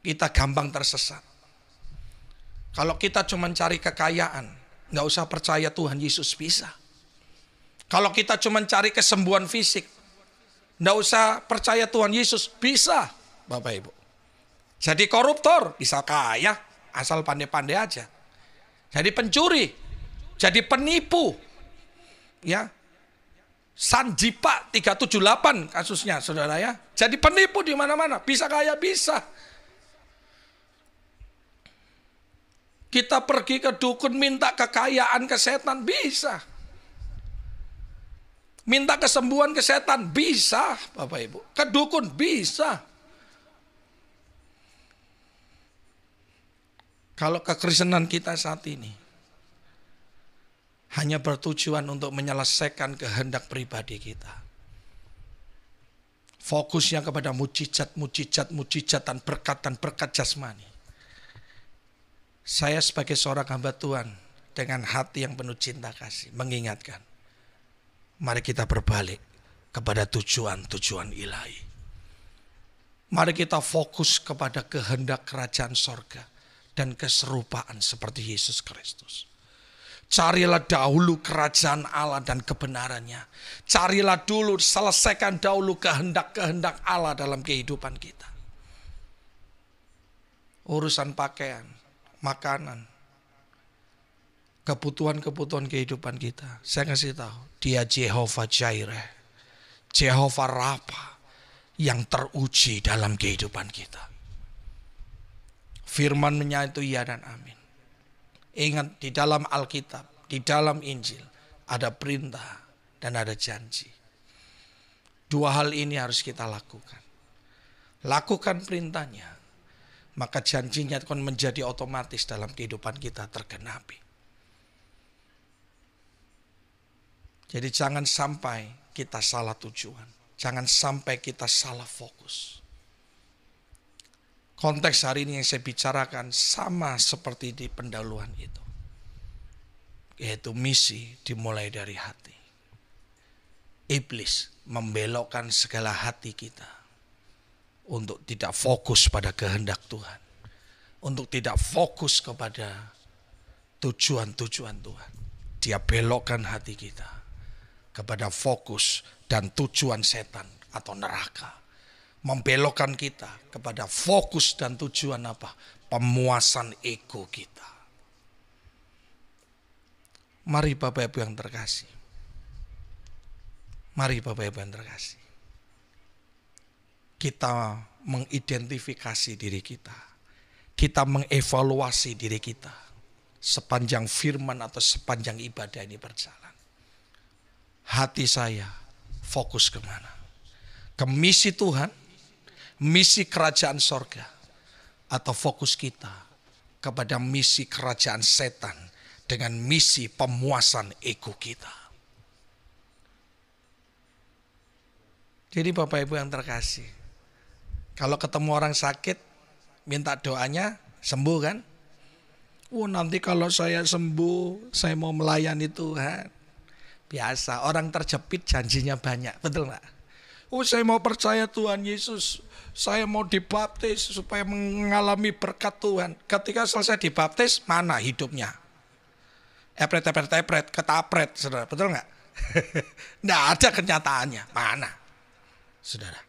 Kita gampang tersesat. Kalau kita cuma cari kekayaan, nggak usah percaya Tuhan Yesus bisa. Kalau kita cuma cari kesembuhan fisik, nggak usah percaya Tuhan Yesus bisa, Bapak Ibu. Jadi koruptor bisa kaya, asal pandai-pandai aja. Jadi pencuri, jadi penipu, ya. Sanjipa 378 kasusnya, saudara ya. Jadi penipu di mana-mana, bisa kaya bisa. Kita pergi ke dukun minta kekayaan ke setan bisa. Minta kesembuhan ke setan bisa, Bapak Ibu. Ke dukun bisa. Kalau kekristenan kita saat ini hanya bertujuan untuk menyelesaikan kehendak pribadi kita. Fokusnya kepada mujizat dan berkat jasmani. Saya sebagai seorang hamba Tuhan dengan hati yang penuh cinta kasih mengingatkan, mari kita berbalik kepada tujuan-tujuan ilahi. Mari kita fokus kepada kehendak kerajaan sorga dan keserupaan seperti Yesus Kristus. Carilah dahulu kerajaan Allah dan kebenarannya. Carilah dulu, selesaikan dahulu kehendak-kehendak Allah dalam kehidupan kita. Urusan pakaian, makanan, kebutuhan-kebutuhan kehidupan kita. Saya kasih tahu, Dia Jehovah Jireh, Jehovah Rafa yang teruji dalam kehidupan kita. Firman-Nya itu iya dan amin. Ingat, di dalam Alkitab, di dalam Injil ada perintah dan ada janji. Dua hal ini harus kita lakukan. Lakukan perintahnya, maka janjinya akan menjadi otomatis dalam kehidupan kita tergenapi. Jadi jangan sampai kita salah tujuan. Jangan sampai kita salah fokus. Konteks hari ini yang saya bicarakan sama seperti di pendahuluan itu. Yaitu misi dimulai dari hati. Iblis membelokkan segala hati kita untuk tidak fokus pada kehendak Tuhan. Untuk tidak fokus kepada tujuan-tujuan Tuhan. Dia belokkan hati kita kepada fokus dan tujuan setan atau neraka. Membelokkan kita kepada fokus dan tujuan apa? Pemuasan ego kita. Mari Bapak Ibu yang terkasih. Mari Bapak Ibu yang terkasih. Kita mengidentifikasi diri kita. Kita mengevaluasi diri kita. Sepanjang firman atau sepanjang ibadah ini berjalan. Hati saya fokus kemana? Ke misi Tuhan? Misi kerajaan sorga, atau fokus kita kepada misi kerajaan setan dengan misi pemuasan ego kita. Jadi Bapak Ibu yang terkasih, kalau ketemu orang sakit minta doanya sembuh kan? Nanti kalau saya sembuh saya mau melayani Tuhan. Biasa, orang terjepit janjinya banyak, betul nggak? Saya mau percaya Tuhan Yesus. Saya mau dibaptis supaya mengalami berkat Tuhan. Ketika selesai dibaptis, mana hidupnya? Epret, ketapret, saudara. Betul nggak? Nggak ada kenyataannya. Mana? Saudara.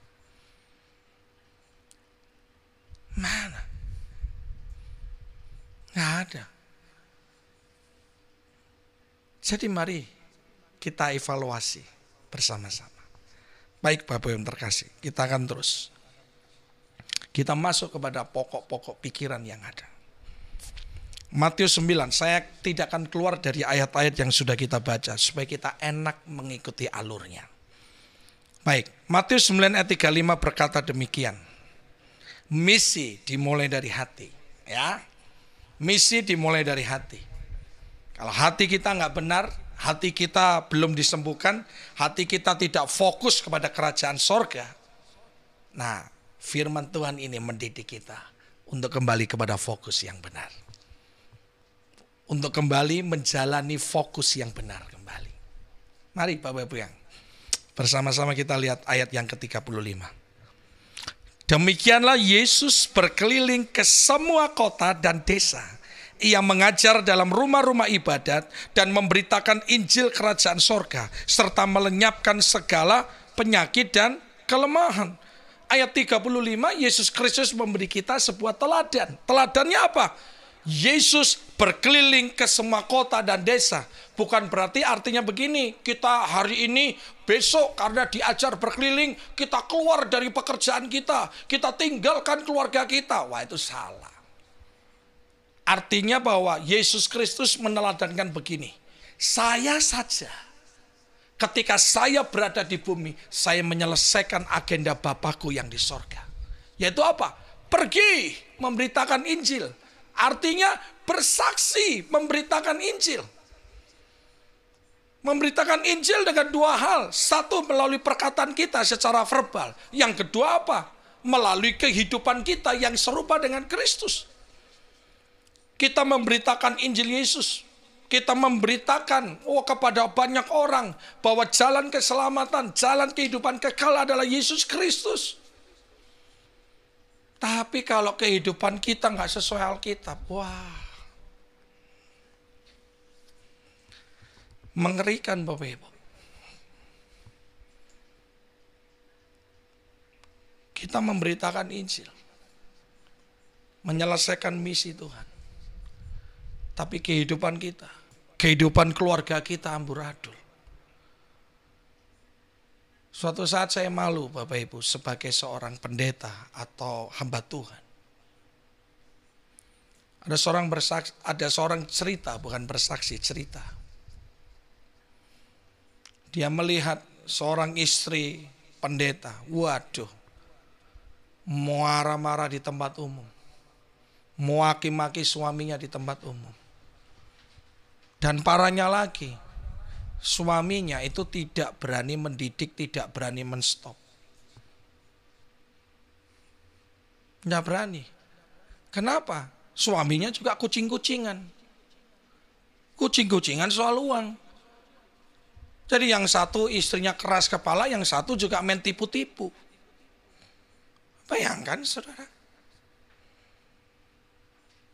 Mana? Nggak ada. Jadi mari kita evaluasi bersama-sama. Baik Bapak yang terkasih, kita akan terus. Kita masuk kepada pokok-pokok pikiran yang ada. Matius 9, saya tidak akan keluar dari ayat-ayat yang sudah kita baca supaya kita enak mengikuti alurnya. Baik, Matius 9 ayat 35 berkata demikian. Misi dimulai dari hati, ya. Misi dimulai dari hati. Kalau hati kita nggak benar, hati kita belum disembuhkan, hati kita tidak fokus kepada kerajaan sorga. Nah, firman Tuhan ini mendidik kita untuk kembali kepada fokus yang benar. Untuk kembali menjalani fokus yang benar kembali. Mari Bapak Ibu yang bersama-sama kita lihat ayat yang ke-35. Demikianlah Yesus berkeliling ke semua kota dan desa. Ia mengajar dalam rumah-rumah ibadat dan memberitakan Injil kerajaan sorga, serta melenyapkan segala penyakit dan kelemahan. Ayat 35, Yesus Kristus memberi kita sebuah teladan. Teladannya apa? Yesus berkeliling ke semua kota dan desa. Bukan berarti artinya begini, kita hari ini, besok karena diajar berkeliling, kita keluar dari pekerjaan kita tinggalkan keluarga kita. Wah, itu salah. Artinya bahwa Yesus Kristus meneladankan begini, saya saja Ketika saya berada di bumi, saya menyelesaikan agenda Bapakku yang di sorga. Yaitu apa? Pergi memberitakan Injil. Artinya bersaksi memberitakan Injil. Memberitakan Injil dengan dua hal. Satu, melalui perkataan kita secara verbal. Yang kedua apa? Melalui kehidupan kita yang serupa dengan Kristus. Kita memberitakan Injil Yesus. Kita memberitakan kepada banyak orang bahwa jalan keselamatan, jalan kehidupan kekal adalah Yesus Kristus. Tapi kalau kehidupan kita nggak sesuai Alkitab, wah, mengerikan Bapak Ibu. Kita memberitakan Injil, menyelesaikan misi Tuhan. Tapi kehidupan kita, kehidupan keluarga kita amburadul. Suatu saat saya malu Bapak Ibu sebagai seorang pendeta atau hamba Tuhan. Ada seorang cerita, bukan bersaksi, cerita. Dia melihat seorang istri pendeta, waduh, marah-marah di tempat umum. Maki-maki suaminya di tempat umum. Dan parahnya lagi, suaminya itu tidak berani mendidik, tidak berani menstop. Tidak berani. Kenapa? Suaminya juga kucing-kucingan. Kucing-kucingan soal uang. Jadi yang satu istrinya keras kepala, yang satu juga main tipu-tipu. Bayangkan saudara.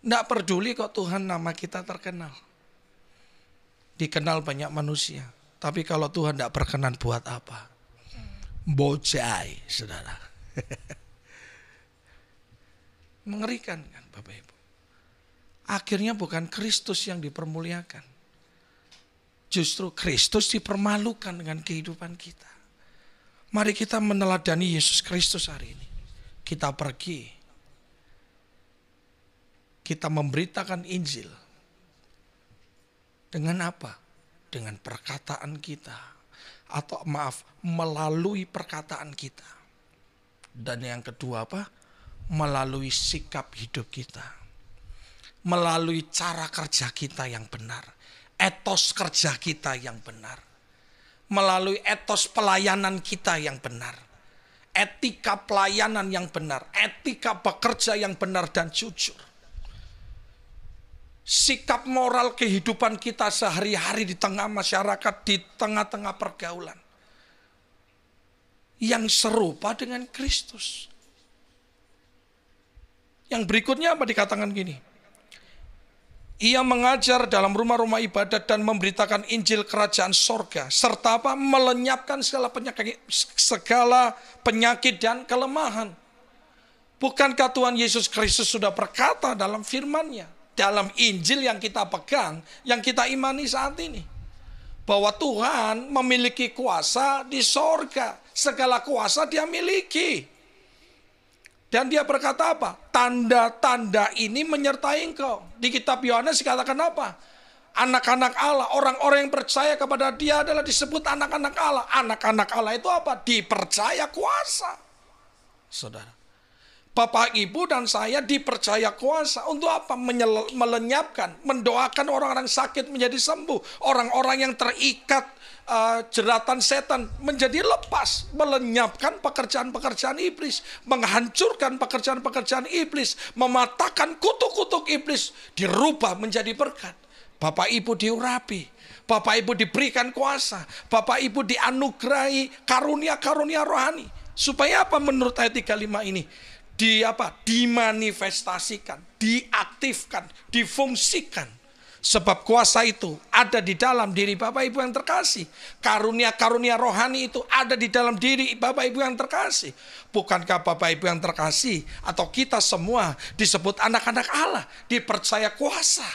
Tidak peduli kok Tuhan nama kita terkenal. Dikenal banyak manusia. Tapi kalau Tuhan tidak berkenan buat apa? Bocai, saudara. Mengerikan kan Bapak Ibu. Akhirnya bukan Kristus yang dipermuliakan. Justru Kristus dipermalukan dengan kehidupan kita. Mari kita meneladani Yesus Kristus hari ini. Kita pergi. Kita memberitakan Injil. Dengan apa? Dengan perkataan kita. Atau melalui perkataan kita. Dan yang kedua apa? Melalui sikap hidup kita. Melalui cara kerja kita yang benar. Etos kerja kita yang benar. Melalui etos pelayanan kita yang benar. Etika pelayanan yang benar. Etika bekerja yang benar dan jujur. Sikap moral kehidupan kita sehari-hari di tengah masyarakat, di tengah-tengah pergaulan. Yang serupa dengan Kristus. Yang berikutnya apa dikatakan gini? Ia mengajar dalam rumah-rumah ibadat dan memberitakan Injil kerajaan sorga. Serta apa? Melenyapkan segala penyakit dan kelemahan. Bukankah Tuhan Yesus Kristus sudah berkata dalam firman-Nya? Dalam Injil yang kita pegang, yang kita imani saat ini. Bahwa Tuhan memiliki kuasa di sorga. Segala kuasa Dia miliki. Dan Dia berkata apa? Tanda-tanda ini menyertai engkau. Di kitab Yohanes dikatakan apa? Anak-anak Allah, orang-orang yang percaya kepada Dia adalah disebut anak-anak Allah. Anak-anak Allah itu apa? Dipercaya kuasa. Saudara. Bapak, Ibu, dan saya dipercaya kuasa. Untuk apa? Melenyapkan, mendoakan orang-orang sakit menjadi sembuh. Orang-orang yang terikat jeratan setan menjadi lepas. Melenyapkan pekerjaan-pekerjaan iblis. Menghancurkan pekerjaan-pekerjaan iblis. Mematahkan kutuk-kutuk iblis. Dirubah menjadi berkat. Bapak, Ibu diurapi. Bapak, Ibu diberikan kuasa. Bapak, Ibu dianugerahi karunia-karunia rohani. Supaya apa menurut ayat 35 ini? Dimanifestasikan, diaktifkan, difungsikan. Sebab kuasa itu ada di dalam diri Bapak Ibu yang terkasih. Karunia-karunia rohani itu ada di dalam diri Bapak Ibu yang terkasih. Bukankah Bapak Ibu yang terkasih atau kita semua disebut anak-anak Allah, dipercaya kuasa,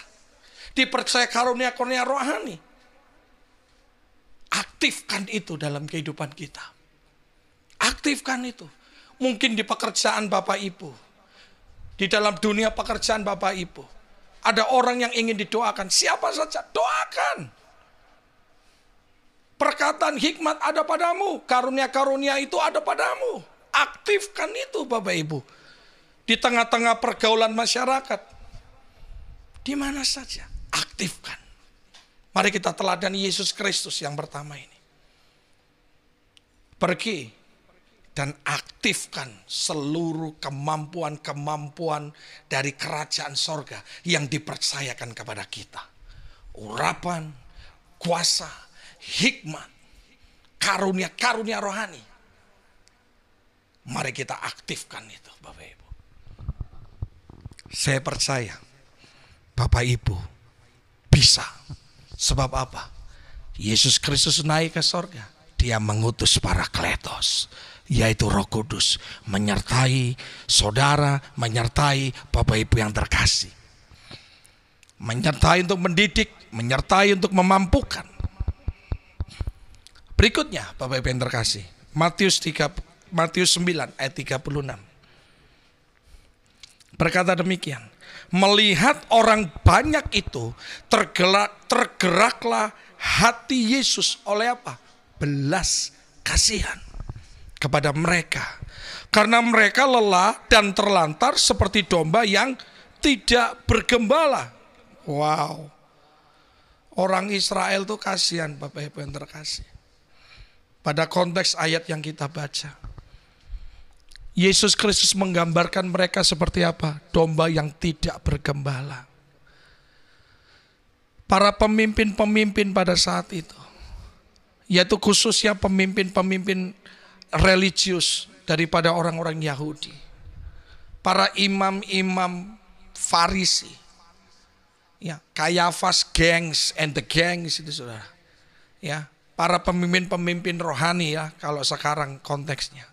dipercaya karunia-karunia rohani. Aktifkan itu dalam kehidupan kita. Aktifkan itu. Mungkin di pekerjaan Bapak Ibu. Di dalam dunia pekerjaan Bapak Ibu. Ada orang yang ingin didoakan. Siapa saja, doakan. Perkataan hikmat ada padamu, karunia-karunia itu ada padamu. Aktifkan itu Bapak Ibu. Di tengah-tengah pergaulan masyarakat. Di mana saja, aktifkan. Mari kita teladani Yesus Kristus yang pertama ini. Pergi dan aktifkan seluruh kemampuan-kemampuan dari kerajaan sorga yang dipercayakan kepada kita. Urapan, kuasa, hikmat, karunia-karunia rohani. Mari kita aktifkan itu Bapak Ibu. Saya percaya Bapak Ibu bisa. Sebab apa? Yesus Kristus naik ke sorga. Dia mengutus Parakletos, yaitu Roh Kudus, menyertai saudara, menyertai Bapak Ibu yang terkasih. Menyertai untuk mendidik, menyertai untuk memampukan. Berikutnya Bapak Ibu yang terkasih, Matius 9 ayat 36. Berkata demikian, melihat orang banyak itu, tergeraklah hati Yesus oleh apa? Belas kasihan kepada mereka. Karena mereka lelah dan terlantar seperti domba yang tidak bergembala. Wow. Orang Israel tuh kasihan Bapak Ibu yang terkasih. Pada konteks ayat yang kita baca, Yesus Kristus menggambarkan mereka seperti apa? Domba yang tidak bergembala. Para pemimpin-pemimpin pada saat itu, yaitu khususnya pemimpin-pemimpin religius daripada orang-orang Yahudi. Para imam-imam Farisi. Ya, Kayafas gangs and the gangs itu saudara. Ya, para pemimpin-pemimpin rohani ya kalau sekarang konteksnya.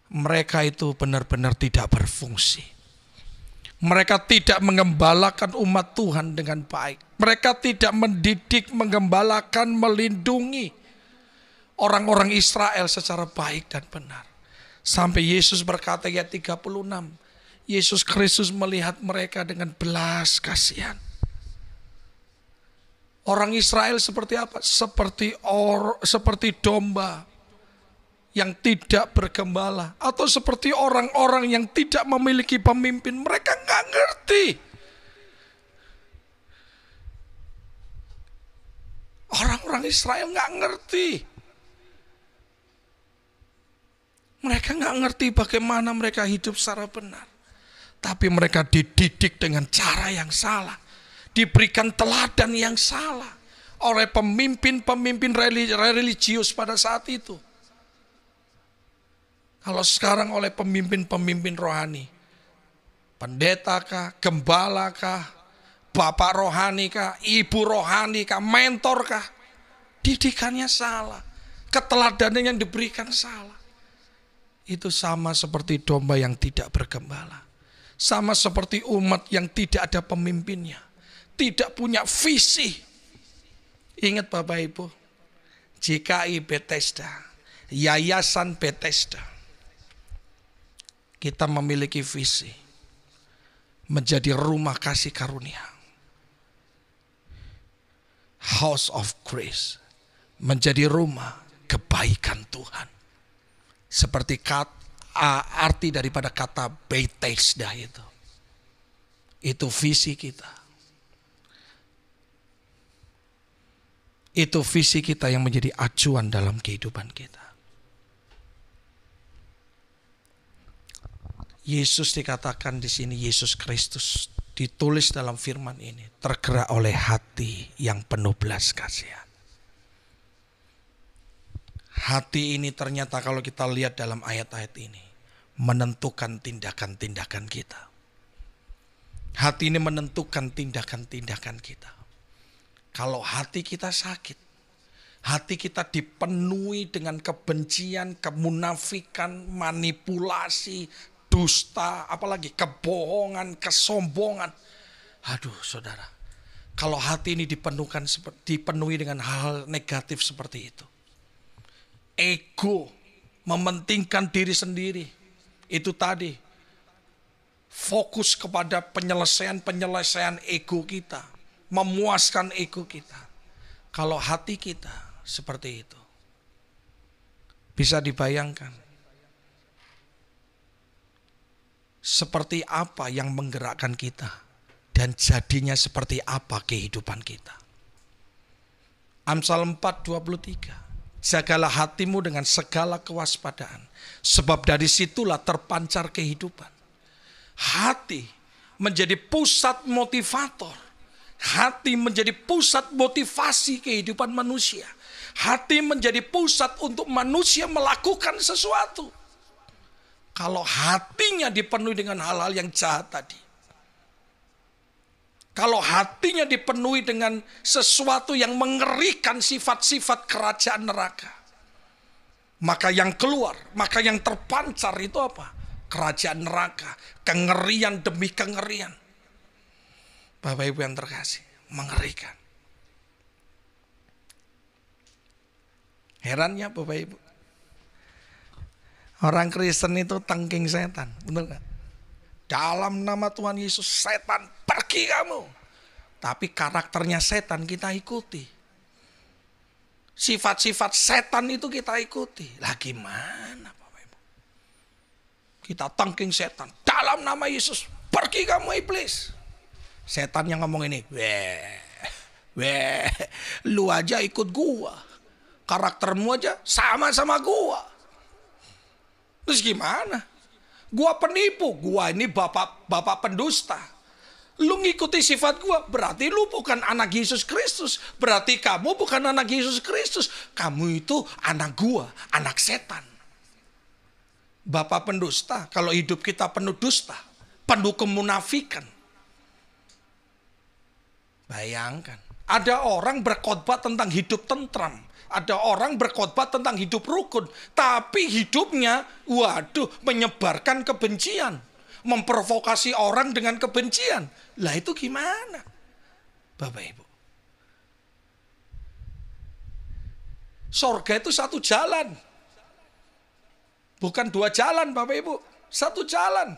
Mereka itu benar-benar tidak berfungsi. Mereka tidak mengembalakan umat Tuhan dengan baik. Mereka tidak mendidik, menggembalakan, melindungi orang-orang Israel secara baik dan benar. Sampai Yesus berkata ayat 36, Yesus Kristus melihat mereka dengan belas kasihan. Orang Israel seperti apa? Seperti domba yang tidak bergembala, atau seperti orang-orang yang tidak memiliki pemimpin. Mereka nggak ngerti. Orang-orang Israel nggak ngerti. Mereka nggak ngerti bagaimana mereka hidup secara benar. Tapi mereka dididik dengan cara yang salah, diberikan teladan yang salah oleh pemimpin-pemimpin religius pada saat itu. Kalau sekarang oleh pemimpin-pemimpin rohani, pendeta kah, gembala kah, bapak rohani kah, ibu rohani kah, mentor kah, didikannya salah, keteladanan yang diberikan salah. Itu sama seperti domba yang tidak bergembala, sama seperti umat yang tidak ada pemimpinnya, tidak punya visi. Ingat Bapak Ibu, JKI Bethesda, Yayasan Bethesda, kita memiliki visi menjadi rumah kasih karunia, House of Grace, menjadi rumah kebaikan Tuhan. Seperti arti daripada kata Bethesda itu. Itu visi kita. Itu visi kita yang menjadi acuan dalam kehidupan kita. Yesus dikatakan di sini, Yesus Kristus ditulis dalam firman ini, tergerak oleh hati yang penuh belas kasihan. Hati ini ternyata kalau kita lihat dalam ayat-ayat ini, menentukan tindakan-tindakan kita. Hati ini menentukan tindakan-tindakan kita. Kalau hati kita sakit, hati kita dipenuhi dengan kebencian, kemunafikan, manipulasi, dusta, apalagi kebohongan, kesombongan. Aduh saudara, kalau hati ini dipenuhi dengan hal negatif seperti itu. Ego, mementingkan diri sendiri. Itu tadi, fokus kepada penyelesaian ego kita, memuaskan ego kita. Kalau hati kita seperti itu. Bisa dibayangkan seperti apa yang menggerakkan kita dan jadinya seperti apa kehidupan kita. Amsal 4:23. Jagalah hatimu dengan segala kewaspadaan, sebab dari situlah terpancar kehidupan. Hati menjadi pusat motivator. Hati menjadi pusat motivasi kehidupan manusia. Hati menjadi pusat untuk manusia melakukan sesuatu. Kalau hatinya dipenuhi dengan hal-hal yang jahat tadi. Kalau hatinya dipenuhi dengan sesuatu yang mengerikan sifat-sifat kerajaan neraka. Maka yang keluar, maka yang terpancar itu apa? Kerajaan neraka, kengerian demi kengerian. Bapak Ibu yang terkasih, mengerikan. Herannya Bapak Ibu, orang Kristen itu tengking setan, benar gak? Dalam nama Tuhan Yesus, setan pergi kamu. Tapi karakternya setan kita ikuti. Sifat-sifat setan itu kita ikuti. Lah gimana Bapak Ibu? Kita tengking setan, dalam nama Yesus, pergi kamu iblis. Setan yang ngomong ini, lu aja ikut gua. Karaktermu aja sama gua. Terus gimana? Gua penipu, gua ini bapak pendusta. Lu ngikuti sifat gua, berarti lu bukan anak Yesus Kristus. Berarti kamu bukan anak Yesus Kristus. Kamu itu anak gua, anak setan. Bapak pendusta, kalau hidup kita penuh dusta, penuh kemunafikan. Bayangkan, ada orang berkhotbah tentang hidup tentram. Ada orang berkhotbah tentang hidup rukun. Tapi hidupnya, menyebarkan kebencian. Memprovokasi orang dengan kebencian. Lah itu gimana? Bapak Ibu. Sorga itu satu jalan. Bukan dua jalan Bapak Ibu. Satu jalan.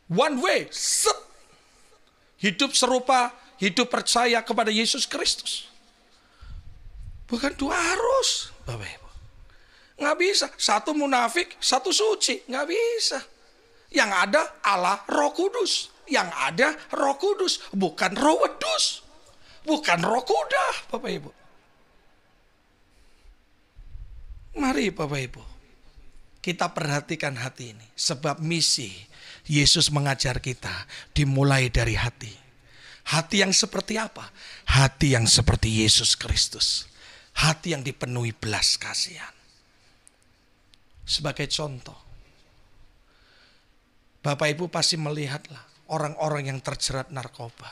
One way. Set. Hidup serupa, hidup percaya kepada Yesus Kristus. Bukan dua arus, Bapak Ibu. Nggak bisa. Satu munafik, satu suci. Nggak bisa. Yang ada Allah Roh Kudus. Yang ada Roh Kudus. Bukan Roh Wedus. Bukan Roh Kuda, Bapak Ibu. Mari Bapak Ibu, kita perhatikan hati ini. Sebab misi Yesus mengajar kita dimulai dari hati. Hati yang seperti apa? Hati yang seperti Yesus Kristus. Hati yang dipenuhi belas kasihan. Sebagai contoh, Bapak Ibu pasti melihatlah orang-orang yang terjerat narkoba.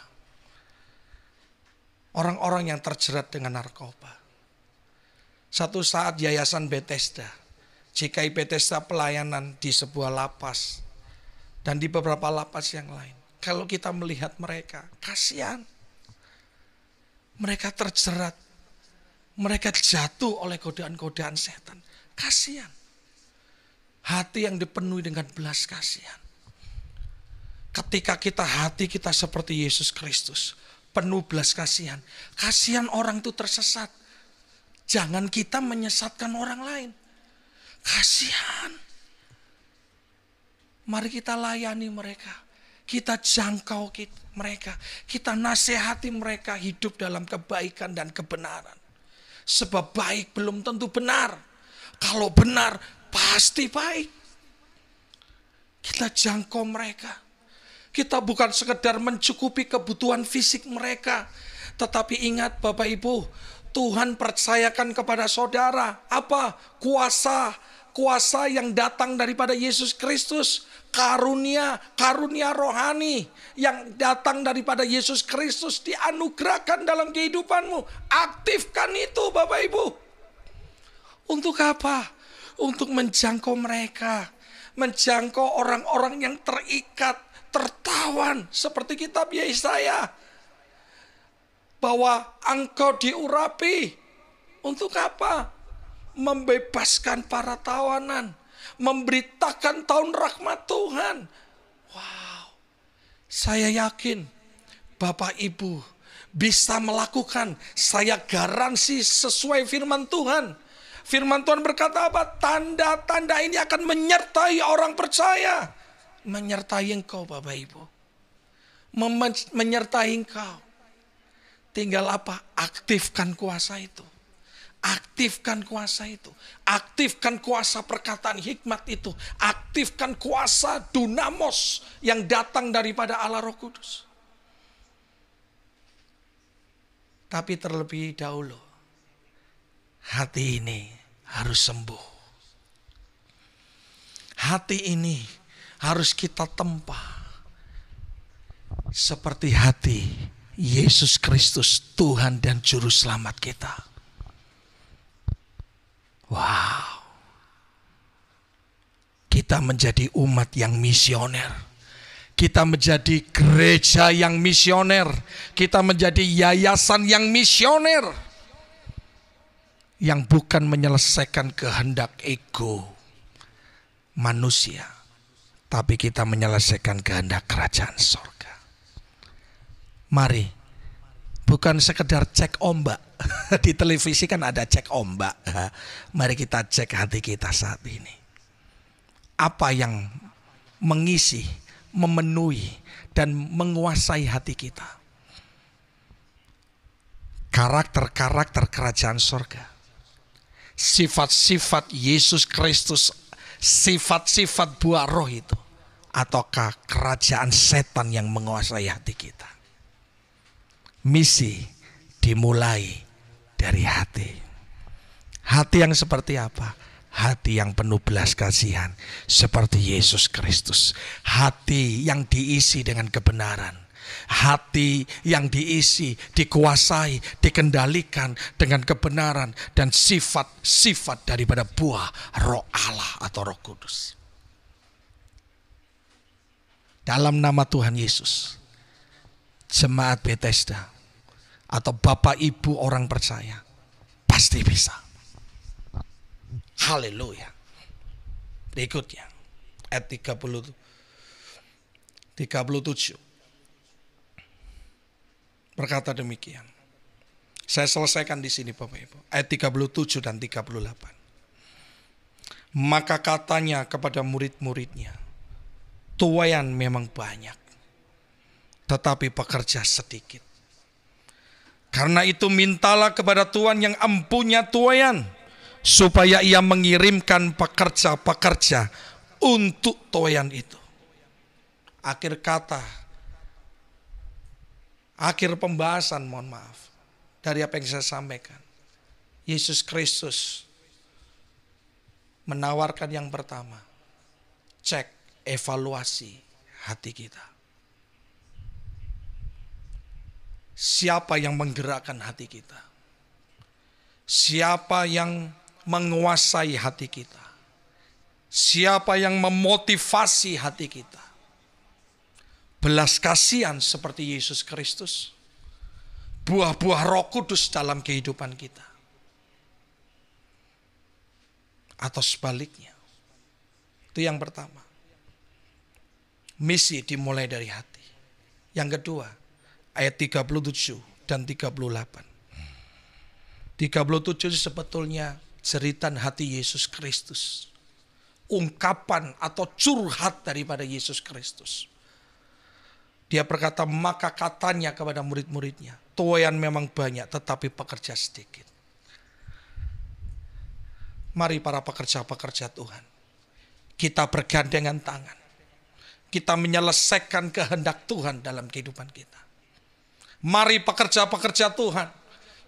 Orang-orang yang terjerat dengan narkoba. Satu saat Yayasan Bethesda, JKI Bethesda pelayanan di sebuah lapas dan di beberapa lapas yang lain. Kalau kita melihat mereka, kasihan. Mereka terjerat. Mereka jatuh oleh godaan-godaan setan. Kasihan. Hati yang dipenuhi dengan belas kasihan. Ketika hati kita seperti Yesus Kristus, penuh belas kasihan. Kasihan orang itu tersesat. Jangan kita menyesatkan orang lain. Kasihan. Mari kita layani mereka. Kita jangkau mereka. Kita nasihati mereka hidup dalam kebaikan dan kebenaran. Sebab baik belum tentu benar. Kalau benar pasti baik. Kita jangkau mereka. Kita bukan sekedar mencukupi kebutuhan fisik mereka. Tetapi ingat Bapak Ibu, Tuhan percayakan kepada saudara. Apa? Kuasa yang datang daripada Yesus Kristus. Karunia rohani yang datang daripada Yesus Kristus dianugerahkan dalam kehidupanmu. Aktifkan itu Bapak Ibu. Untuk apa? Untuk menjangkau mereka. Menjangkau orang-orang yang terikat, tertawan. Seperti kitab Yesaya. Bahwa engkau diurapi. Untuk apa? Membebaskan para tawanan. Memberitakan tahun rahmat Tuhan. Wow. Saya yakin Bapak Ibu bisa melakukan. Saya garansi sesuai firman Tuhan. Firman Tuhan berkata apa? Tanda-tanda ini akan menyertai orang percaya. Menyertai engkau Bapak Ibu. Menyertai engkau. Tinggal apa? Aktifkan kuasa itu. Aktifkan kuasa itu. Aktifkan kuasa perkataan hikmat itu. Aktifkan kuasa dunamos yang datang daripada Allah Roh Kudus. Tapi terlebih dahulu, hati ini harus sembuh. Hati ini harus kita tempa seperti hati Yesus Kristus, Tuhan dan Juru Selamat kita. Wow. Kita menjadi umat yang misioner. Kita menjadi gereja yang misioner. Kita menjadi yayasan yang misioner. Yang bukan menyelesaikan kehendak ego manusia. Tapi kita menyelesaikan kehendak kerajaan sorga. Mari. Bukan sekedar cek ombak. Di televisi kan ada cek ombak. Mari kita cek hati kita saat ini. Apa yang mengisi, memenuhi, dan menguasai hati kita. Karakter-karakter kerajaan sorga. Sifat-sifat Yesus Kristus. Sifat-sifat buah roh itu. Ataukah kerajaan setan yang menguasai hati kita. Misi dimulai dari hati. Hati yang seperti apa? Hati yang penuh belas kasihan seperti Yesus Kristus. Hati yang diisi dengan kebenaran. Hati yang diisi, dikuasai, dikendalikan dengan kebenaran dan sifat-sifat daripada buah Roh Allah atau Roh Kudus. Dalam nama Tuhan Yesus, Jemaat Bethesda atau Bapak Ibu orang percaya pasti bisa. Haleluya. Berikutnya ayat 37. Berkata demikian. Saya selesaikan di sini Bapak Ibu. Ayat 37 dan 38. Maka katanya kepada murid-muridnya, tuaian memang banyak, tetapi pekerja sedikit. Karena itu mintalah kepada Tuhan yang empunya tuaian, supaya ia mengirimkan pekerja-pekerja untuk tuaian itu. Akhir kata, akhir pembahasan, mohon maaf, dari apa yang saya sampaikan. Yesus Kristus menawarkan yang pertama, cek evaluasi hati kita. Siapa yang menggerakkan hati kita? Siapa yang menguasai hati kita? Siapa yang memotivasi hati kita? Belas kasihan seperti Yesus Kristus. Buah-buah Roh Kudus dalam kehidupan kita. Atau sebaliknya. Itu yang pertama. Misi dimulai dari hati. Yang kedua, ayat 37 dan 38. 37 sebetulnya jeritan hati Yesus Kristus. Ungkapan atau curhat daripada Yesus Kristus. Dia berkata, maka katanya kepada murid-muridnya, tuaian memang banyak tetapi pekerja sedikit. Mari para pekerja-pekerja Tuhan, kita bergandengan tangan. Kita menyelesaikan kehendak Tuhan dalam kehidupan kita. Mari pekerja-pekerja Tuhan,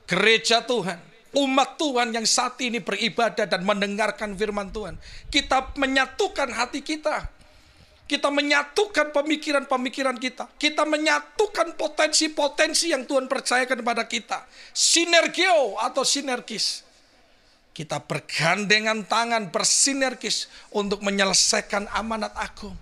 gereja Tuhan, umat Tuhan yang saat ini beribadah dan mendengarkan firman Tuhan. Kita menyatukan hati kita. Kita menyatukan pemikiran-pemikiran kita. Kita menyatukan potensi-potensi yang Tuhan percayakan kepada kita. Sinergio atau sinergis. Kita bergandengan tangan, bersinergis untuk menyelesaikan amanat agung.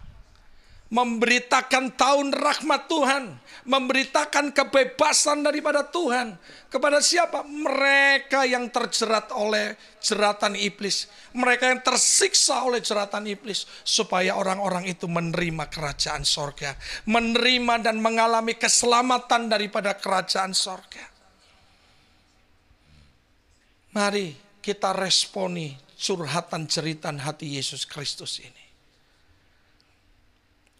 memberitakan tahun rahmat Tuhan, memberitakan kebebasan daripada Tuhan. Kepada siapa? Mereka yang terjerat oleh jeratan iblis, mereka yang tersiksa oleh jeratan iblis, supaya orang-orang itu menerima kerajaan sorga, menerima dan mengalami keselamatan daripada kerajaan sorga. Mari kita responi curhatan jeritan hati Yesus Kristus ini.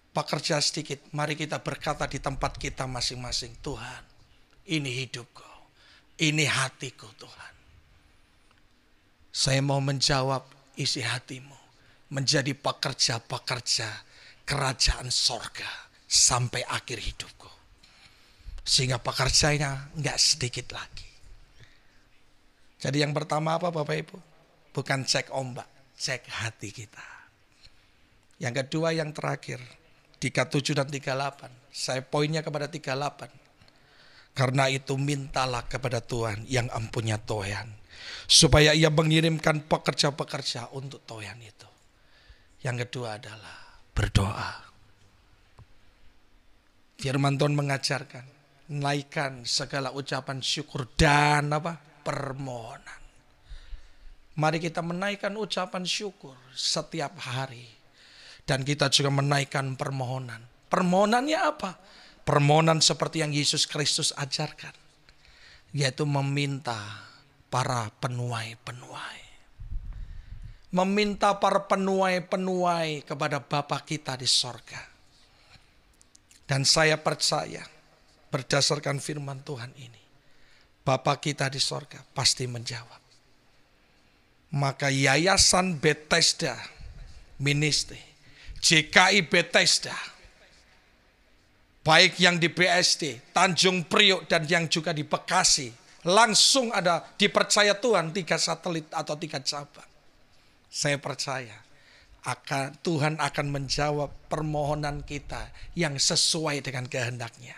Pekerja sedikit, mari kita berkata di tempat kita masing-masing, Tuhan, ini hidupku, ini hatiku Tuhan. Saya mau menjawab isi hatimu, menjadi pekerja-pekerja kerajaan sorga sampai akhir hidupku. Sehingga pekerjanya enggak sedikit lagi. Jadi yang pertama apa Bapak Ibu? Bukan cek ombak, cek hati kita. Yang kedua, yang terakhir, 37 dan 38. Saya poinnya kepada 38. Karena itu mintalah kepada Tuhan yang empunya toyan, supaya ia mengirimkan pekerja-pekerja untuk toyan itu. Yang kedua adalah berdoa. Firman Tuhan mengajarkan, naikkan segala ucapan syukur dan permohonan. Mari kita menaikkan ucapan syukur setiap hari. Dan kita juga menaikkan permohonan. Permohonannya apa? Permohonan seperti yang Yesus Kristus ajarkan. Yaitu meminta para penuai-penuai. Meminta para penuai-penuai kepada Bapa kita di sorga. Dan saya percaya berdasarkan firman Tuhan ini, Bapa kita di sorga pasti menjawab. Maka Yayasan Bethesda Ministry, JKI Bethesda, baik yang di BSD, Tanjung Priok dan yang juga di Bekasi, langsung ada dipercaya Tuhan 3 satelit atau 3 cabang. Saya percaya Tuhan akan menjawab permohonan kita yang sesuai dengan kehendaknya.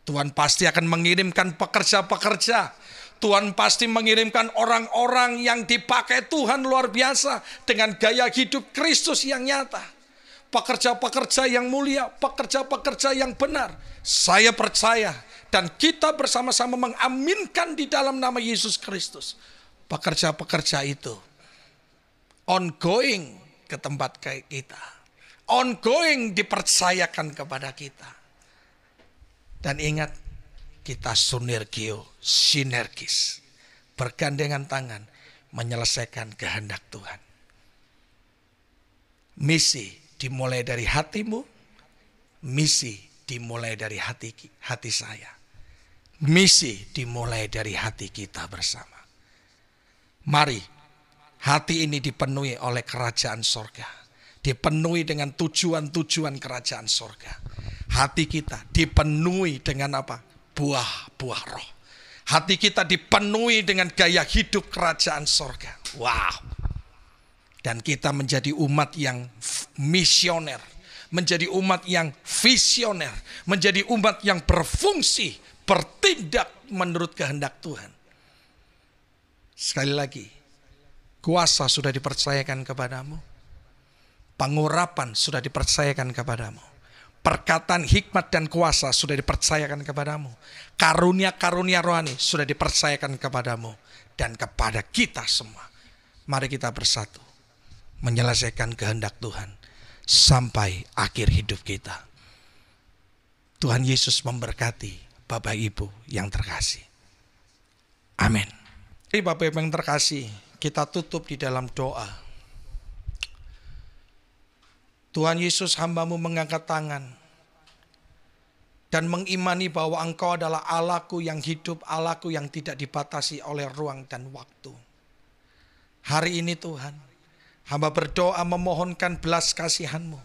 Tuhan pasti akan mengirimkan pekerja-pekerja. Tuhan pasti mengirimkan orang-orang yang dipakai Tuhan luar biasa dengan gaya hidup Kristus yang nyata. Pekerja-pekerja yang mulia, pekerja-pekerja yang benar. Saya percaya dan kita bersama-sama mengaminkan di dalam nama Yesus Kristus. Pekerja-pekerja itu ongoing ke tempat kita. Ongoing dipercayakan kepada kita. Dan ingat, kita sinergis, bergandengan tangan menyelesaikan kehendak Tuhan. Misi dimulai dari hatimu, misi dimulai dari hati saya. Misi dimulai dari hati kita bersama. Mari hati ini dipenuhi oleh kerajaan sorga. Dipenuhi dengan tujuan-tujuan kerajaan sorga. Hati kita dipenuhi dengan apa? Buah-buah roh. Hati kita dipenuhi dengan gaya hidup kerajaan sorga. Wow. Dan kita menjadi umat yang misioner, menjadi umat yang visioner, menjadi umat yang berfungsi, bertindak menurut kehendak Tuhan. Sekali lagi, kuasa sudah dipercayakan kepadamu, pengurapan sudah dipercayakan kepadamu, perkataan hikmat dan kuasa sudah dipercayakan kepadamu, karunia-karunia rohani sudah dipercayakan kepadamu dan kepada kita semua. Mari kita bersatu menyelesaikan kehendak Tuhan sampai akhir hidup kita. Tuhan Yesus memberkati Bapak Ibu yang terkasih. Amin. Bapak Ibu yang terkasih, kita tutup di dalam doa. Tuhan Yesus, hamba-Mu mengangkat tangan dan mengimani bahwa Engkau adalah Allah-Ku yang hidup, Allah-Ku yang tidak dibatasi oleh ruang dan waktu. Hari ini Tuhan, hamba berdoa memohonkan belas kasihan-Mu.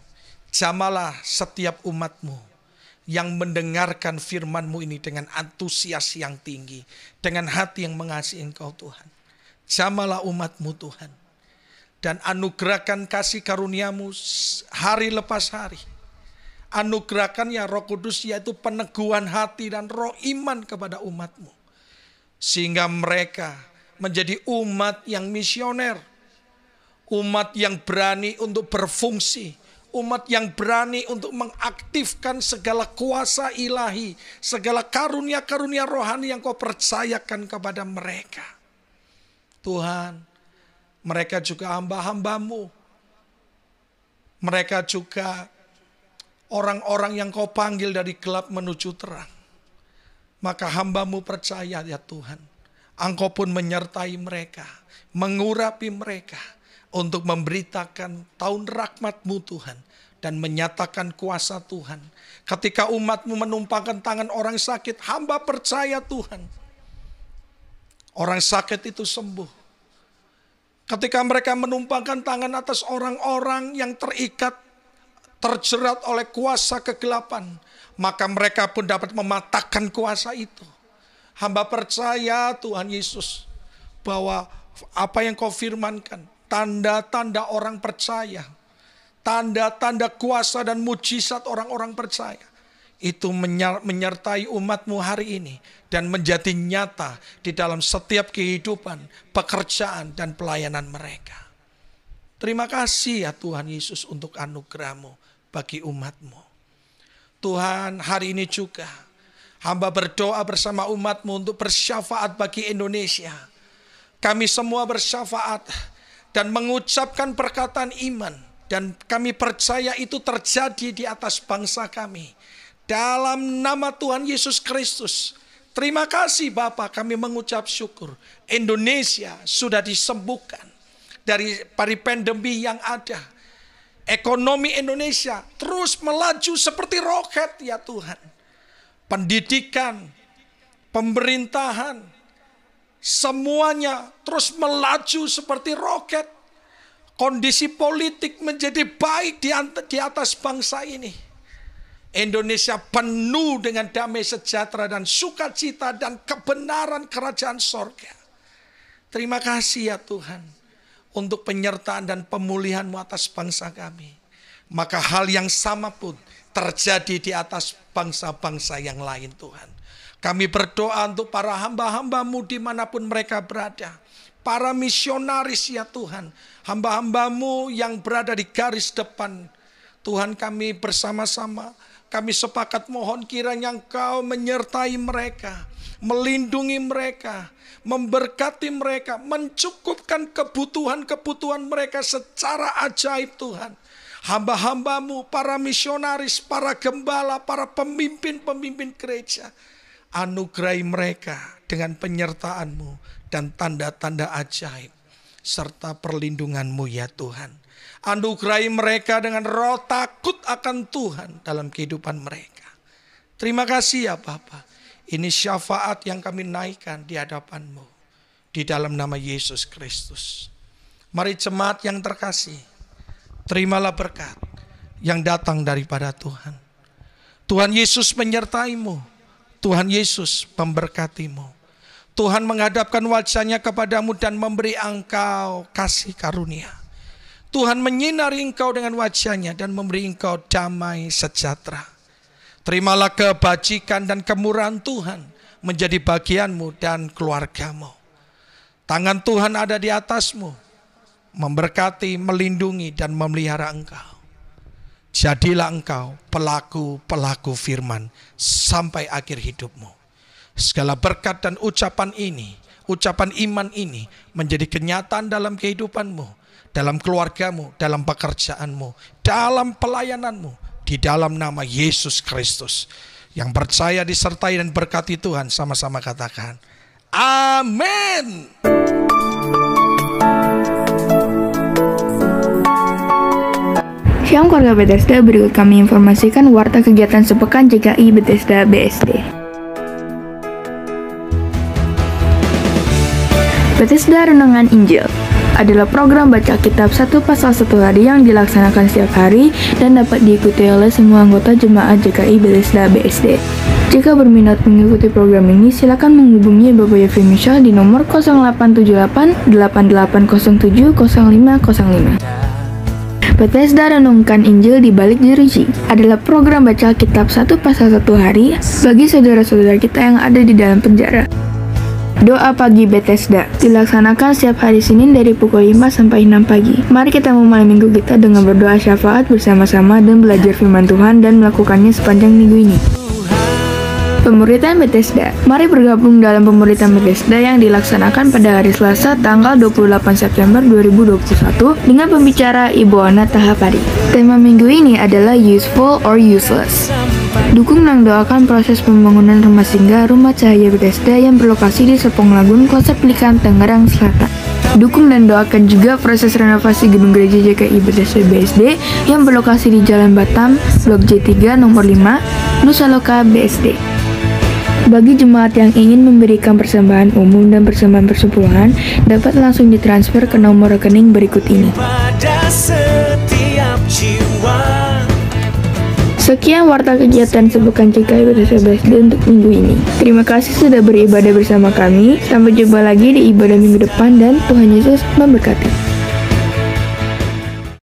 Jamalah setiap umat-Mu yang mendengarkan firman-Mu ini dengan antusias yang tinggi, dengan hati yang mengasihi Engkau Tuhan. Jamalah umat-Mu Tuhan, dan anugerahkan kasih karunia-Mu hari lepas hari. Anugerahkan ya Roh Kudus, yaitu peneguhan hati dan roh iman kepada umat-Mu, sehingga mereka menjadi umat yang misioner, umat yang berani untuk berfungsi, Umat yang berani untuk mengaktifkan segala kuasa ilahi, segala karunia-karunia rohani yang Kau percayakan kepada mereka. Tuhan, mereka juga hamba-hamba-Mu. Mereka juga orang-orang yang Kau panggil dari gelap menuju terang. Maka hamba-Mu percaya ya Tuhan, Engkau pun menyertai mereka, mengurapi mereka, untuk memberitakan tahun rahmat-Mu Tuhan, dan menyatakan kuasa Tuhan. Ketika umat-Mu menumpangkan tangan orang sakit, hamba percaya Tuhan, orang sakit itu sembuh. Ketika mereka menumpangkan tangan atas orang-orang yang terikat, terjerat oleh kuasa kegelapan, maka mereka pun dapat mematahkan kuasa itu. Hamba percaya Tuhan Yesus, bahwa apa yang Kau firmankan, tanda-tanda orang percaya, tanda-tanda kuasa dan mujizat orang-orang percaya, itu menyertai umat-Mu hari ini dan menjadi nyata di dalam setiap kehidupan, pekerjaan, dan pelayanan mereka. Terima kasih ya Tuhan Yesus untuk anugerah-Mu bagi umat-Mu. Tuhan, hari ini juga hamba berdoa bersama umat-Mu untuk bersyafaat bagi Indonesia. Kami semua bersyafaat dan mengucapkan perkataan iman, dan kami percaya itu terjadi di atas bangsa kami. Dalam nama Tuhan Yesus Kristus, terima kasih Bapa, kami mengucap syukur. Indonesia sudah disembuhkan dari pandemi yang ada. Ekonomi Indonesia terus melaju seperti roket ya Tuhan. Pendidikan, pemerintahan, semuanya terus melaju seperti roket. Kondisi politik menjadi baik di atas bangsa ini. Indonesia penuh dengan damai sejahtera dan sukacita dan kebenaran kerajaan sorga. Terima kasih ya Tuhan untuk penyertaan dan pemulihan-Mu atas bangsa kami. Maka hal yang sama pun terjadi di atas bangsa-bangsa yang lain Tuhan. Kami berdoa untuk para hamba-hamba-Mu dimanapun mereka berada. Para misionaris ya Tuhan. Hamba-hamba-Mu yang berada di garis depan. Tuhan, kami bersama-sama, kami sepakat mohon kiranya Engkau menyertai mereka, melindungi mereka, memberkati mereka, mencukupkan kebutuhan-kebutuhan mereka secara ajaib Tuhan. Hamba-hamba-Mu, para misionaris, para gembala, para pemimpin-pemimpin gereja, anugerahi mereka dengan penyertaan-Mu dan tanda-tanda ajaib serta perlindungan-Mu ya Tuhan. Anugerahi mereka dengan roh takut akan Tuhan dalam kehidupan mereka. Terima kasih ya Bapa. Ini syafaat yang kami naikkan di hadapan-Mu di dalam nama Yesus Kristus. Mari jemaat yang terkasih, terimalah berkat yang datang daripada Tuhan. Tuhan Yesus menyertai-Mu. Tuhan Yesus memberkati-Mu. Tuhan menghadapkan wajah-Nya kepadamu dan memberi engkau kasih karunia. Tuhan menyinari engkau dengan wajah-Nya dan memberi engkau damai sejahtera. Terimalah kebajikan dan kemurahan Tuhan menjadi bagianmu dan keluargamu. Tangan Tuhan ada di atasmu, memberkati, melindungi, dan memelihara engkau. Jadilah engkau pelaku-pelaku firman sampai akhir hidupmu. Segala berkat dan ucapan ini, ucapan iman ini menjadi kenyataan dalam kehidupanmu, dalam keluargamu, dalam pekerjaanmu, dalam pelayananmu, di dalam nama Yesus Kristus. Yang percaya disertai dan berkati Tuhan, sama-sama katakan amin. Shalom keluarga Bethesda, berikut kami informasikan warta kegiatan sepekan JKI Bethesda BSD. Bethesda Renungan Injil adalah program baca kitab 1 pasal 1 hari yang dilaksanakan setiap hari dan dapat diikuti oleh semua anggota jemaat JKI Bethesda BSD. Jika berminat mengikuti program ini, silakan menghubungi Bapak Yefri Michel di nomor 0878 8807 0505. Bethesda Renungkan Injil di Balik Jeruji adalah program baca kitab 1 pasal 1 hari bagi saudara-saudara kita yang ada di dalam penjara. Doa Pagi Bethesda dilaksanakan setiap hari Senin dari pukul 5 sampai 6 pagi. Mari kita memulai minggu kita dengan berdoa syafaat bersama-sama dan belajar firman Tuhan dan melakukannya sepanjang minggu ini. Pemuritan Bethesda. Mari bergabung dalam pemuritan Bethesda yang dilaksanakan pada hari Selasa tanggal 28 September 2021 dengan pembicara Ibu Ana Tahapari. Tema minggu ini adalah Useful or Useless. Dukung dan doakan proses pembangunan rumah singgah Rumah Cahaya Bethesda yang berlokasi di Serpong Lagun, Kota Pelikan, Tangerang Selatan. Dukung dan doakan juga proses renovasi gedung gereja JKI Bethesda BSD yang berlokasi di Jalan Batam, Blok J3 nomor 5, Nusa Loka BSD. Bagi jemaat yang ingin memberikan persembahan umum dan persembahan persepuluhan, dapat langsung ditransfer ke nomor rekening berikut ini. Sekian warta kegiatan Sepekan JKI Bethesda BSD untuk minggu ini. Terima kasih sudah beribadah bersama kami. Sampai jumpa lagi di ibadah minggu depan dan Tuhan Yesus memberkati.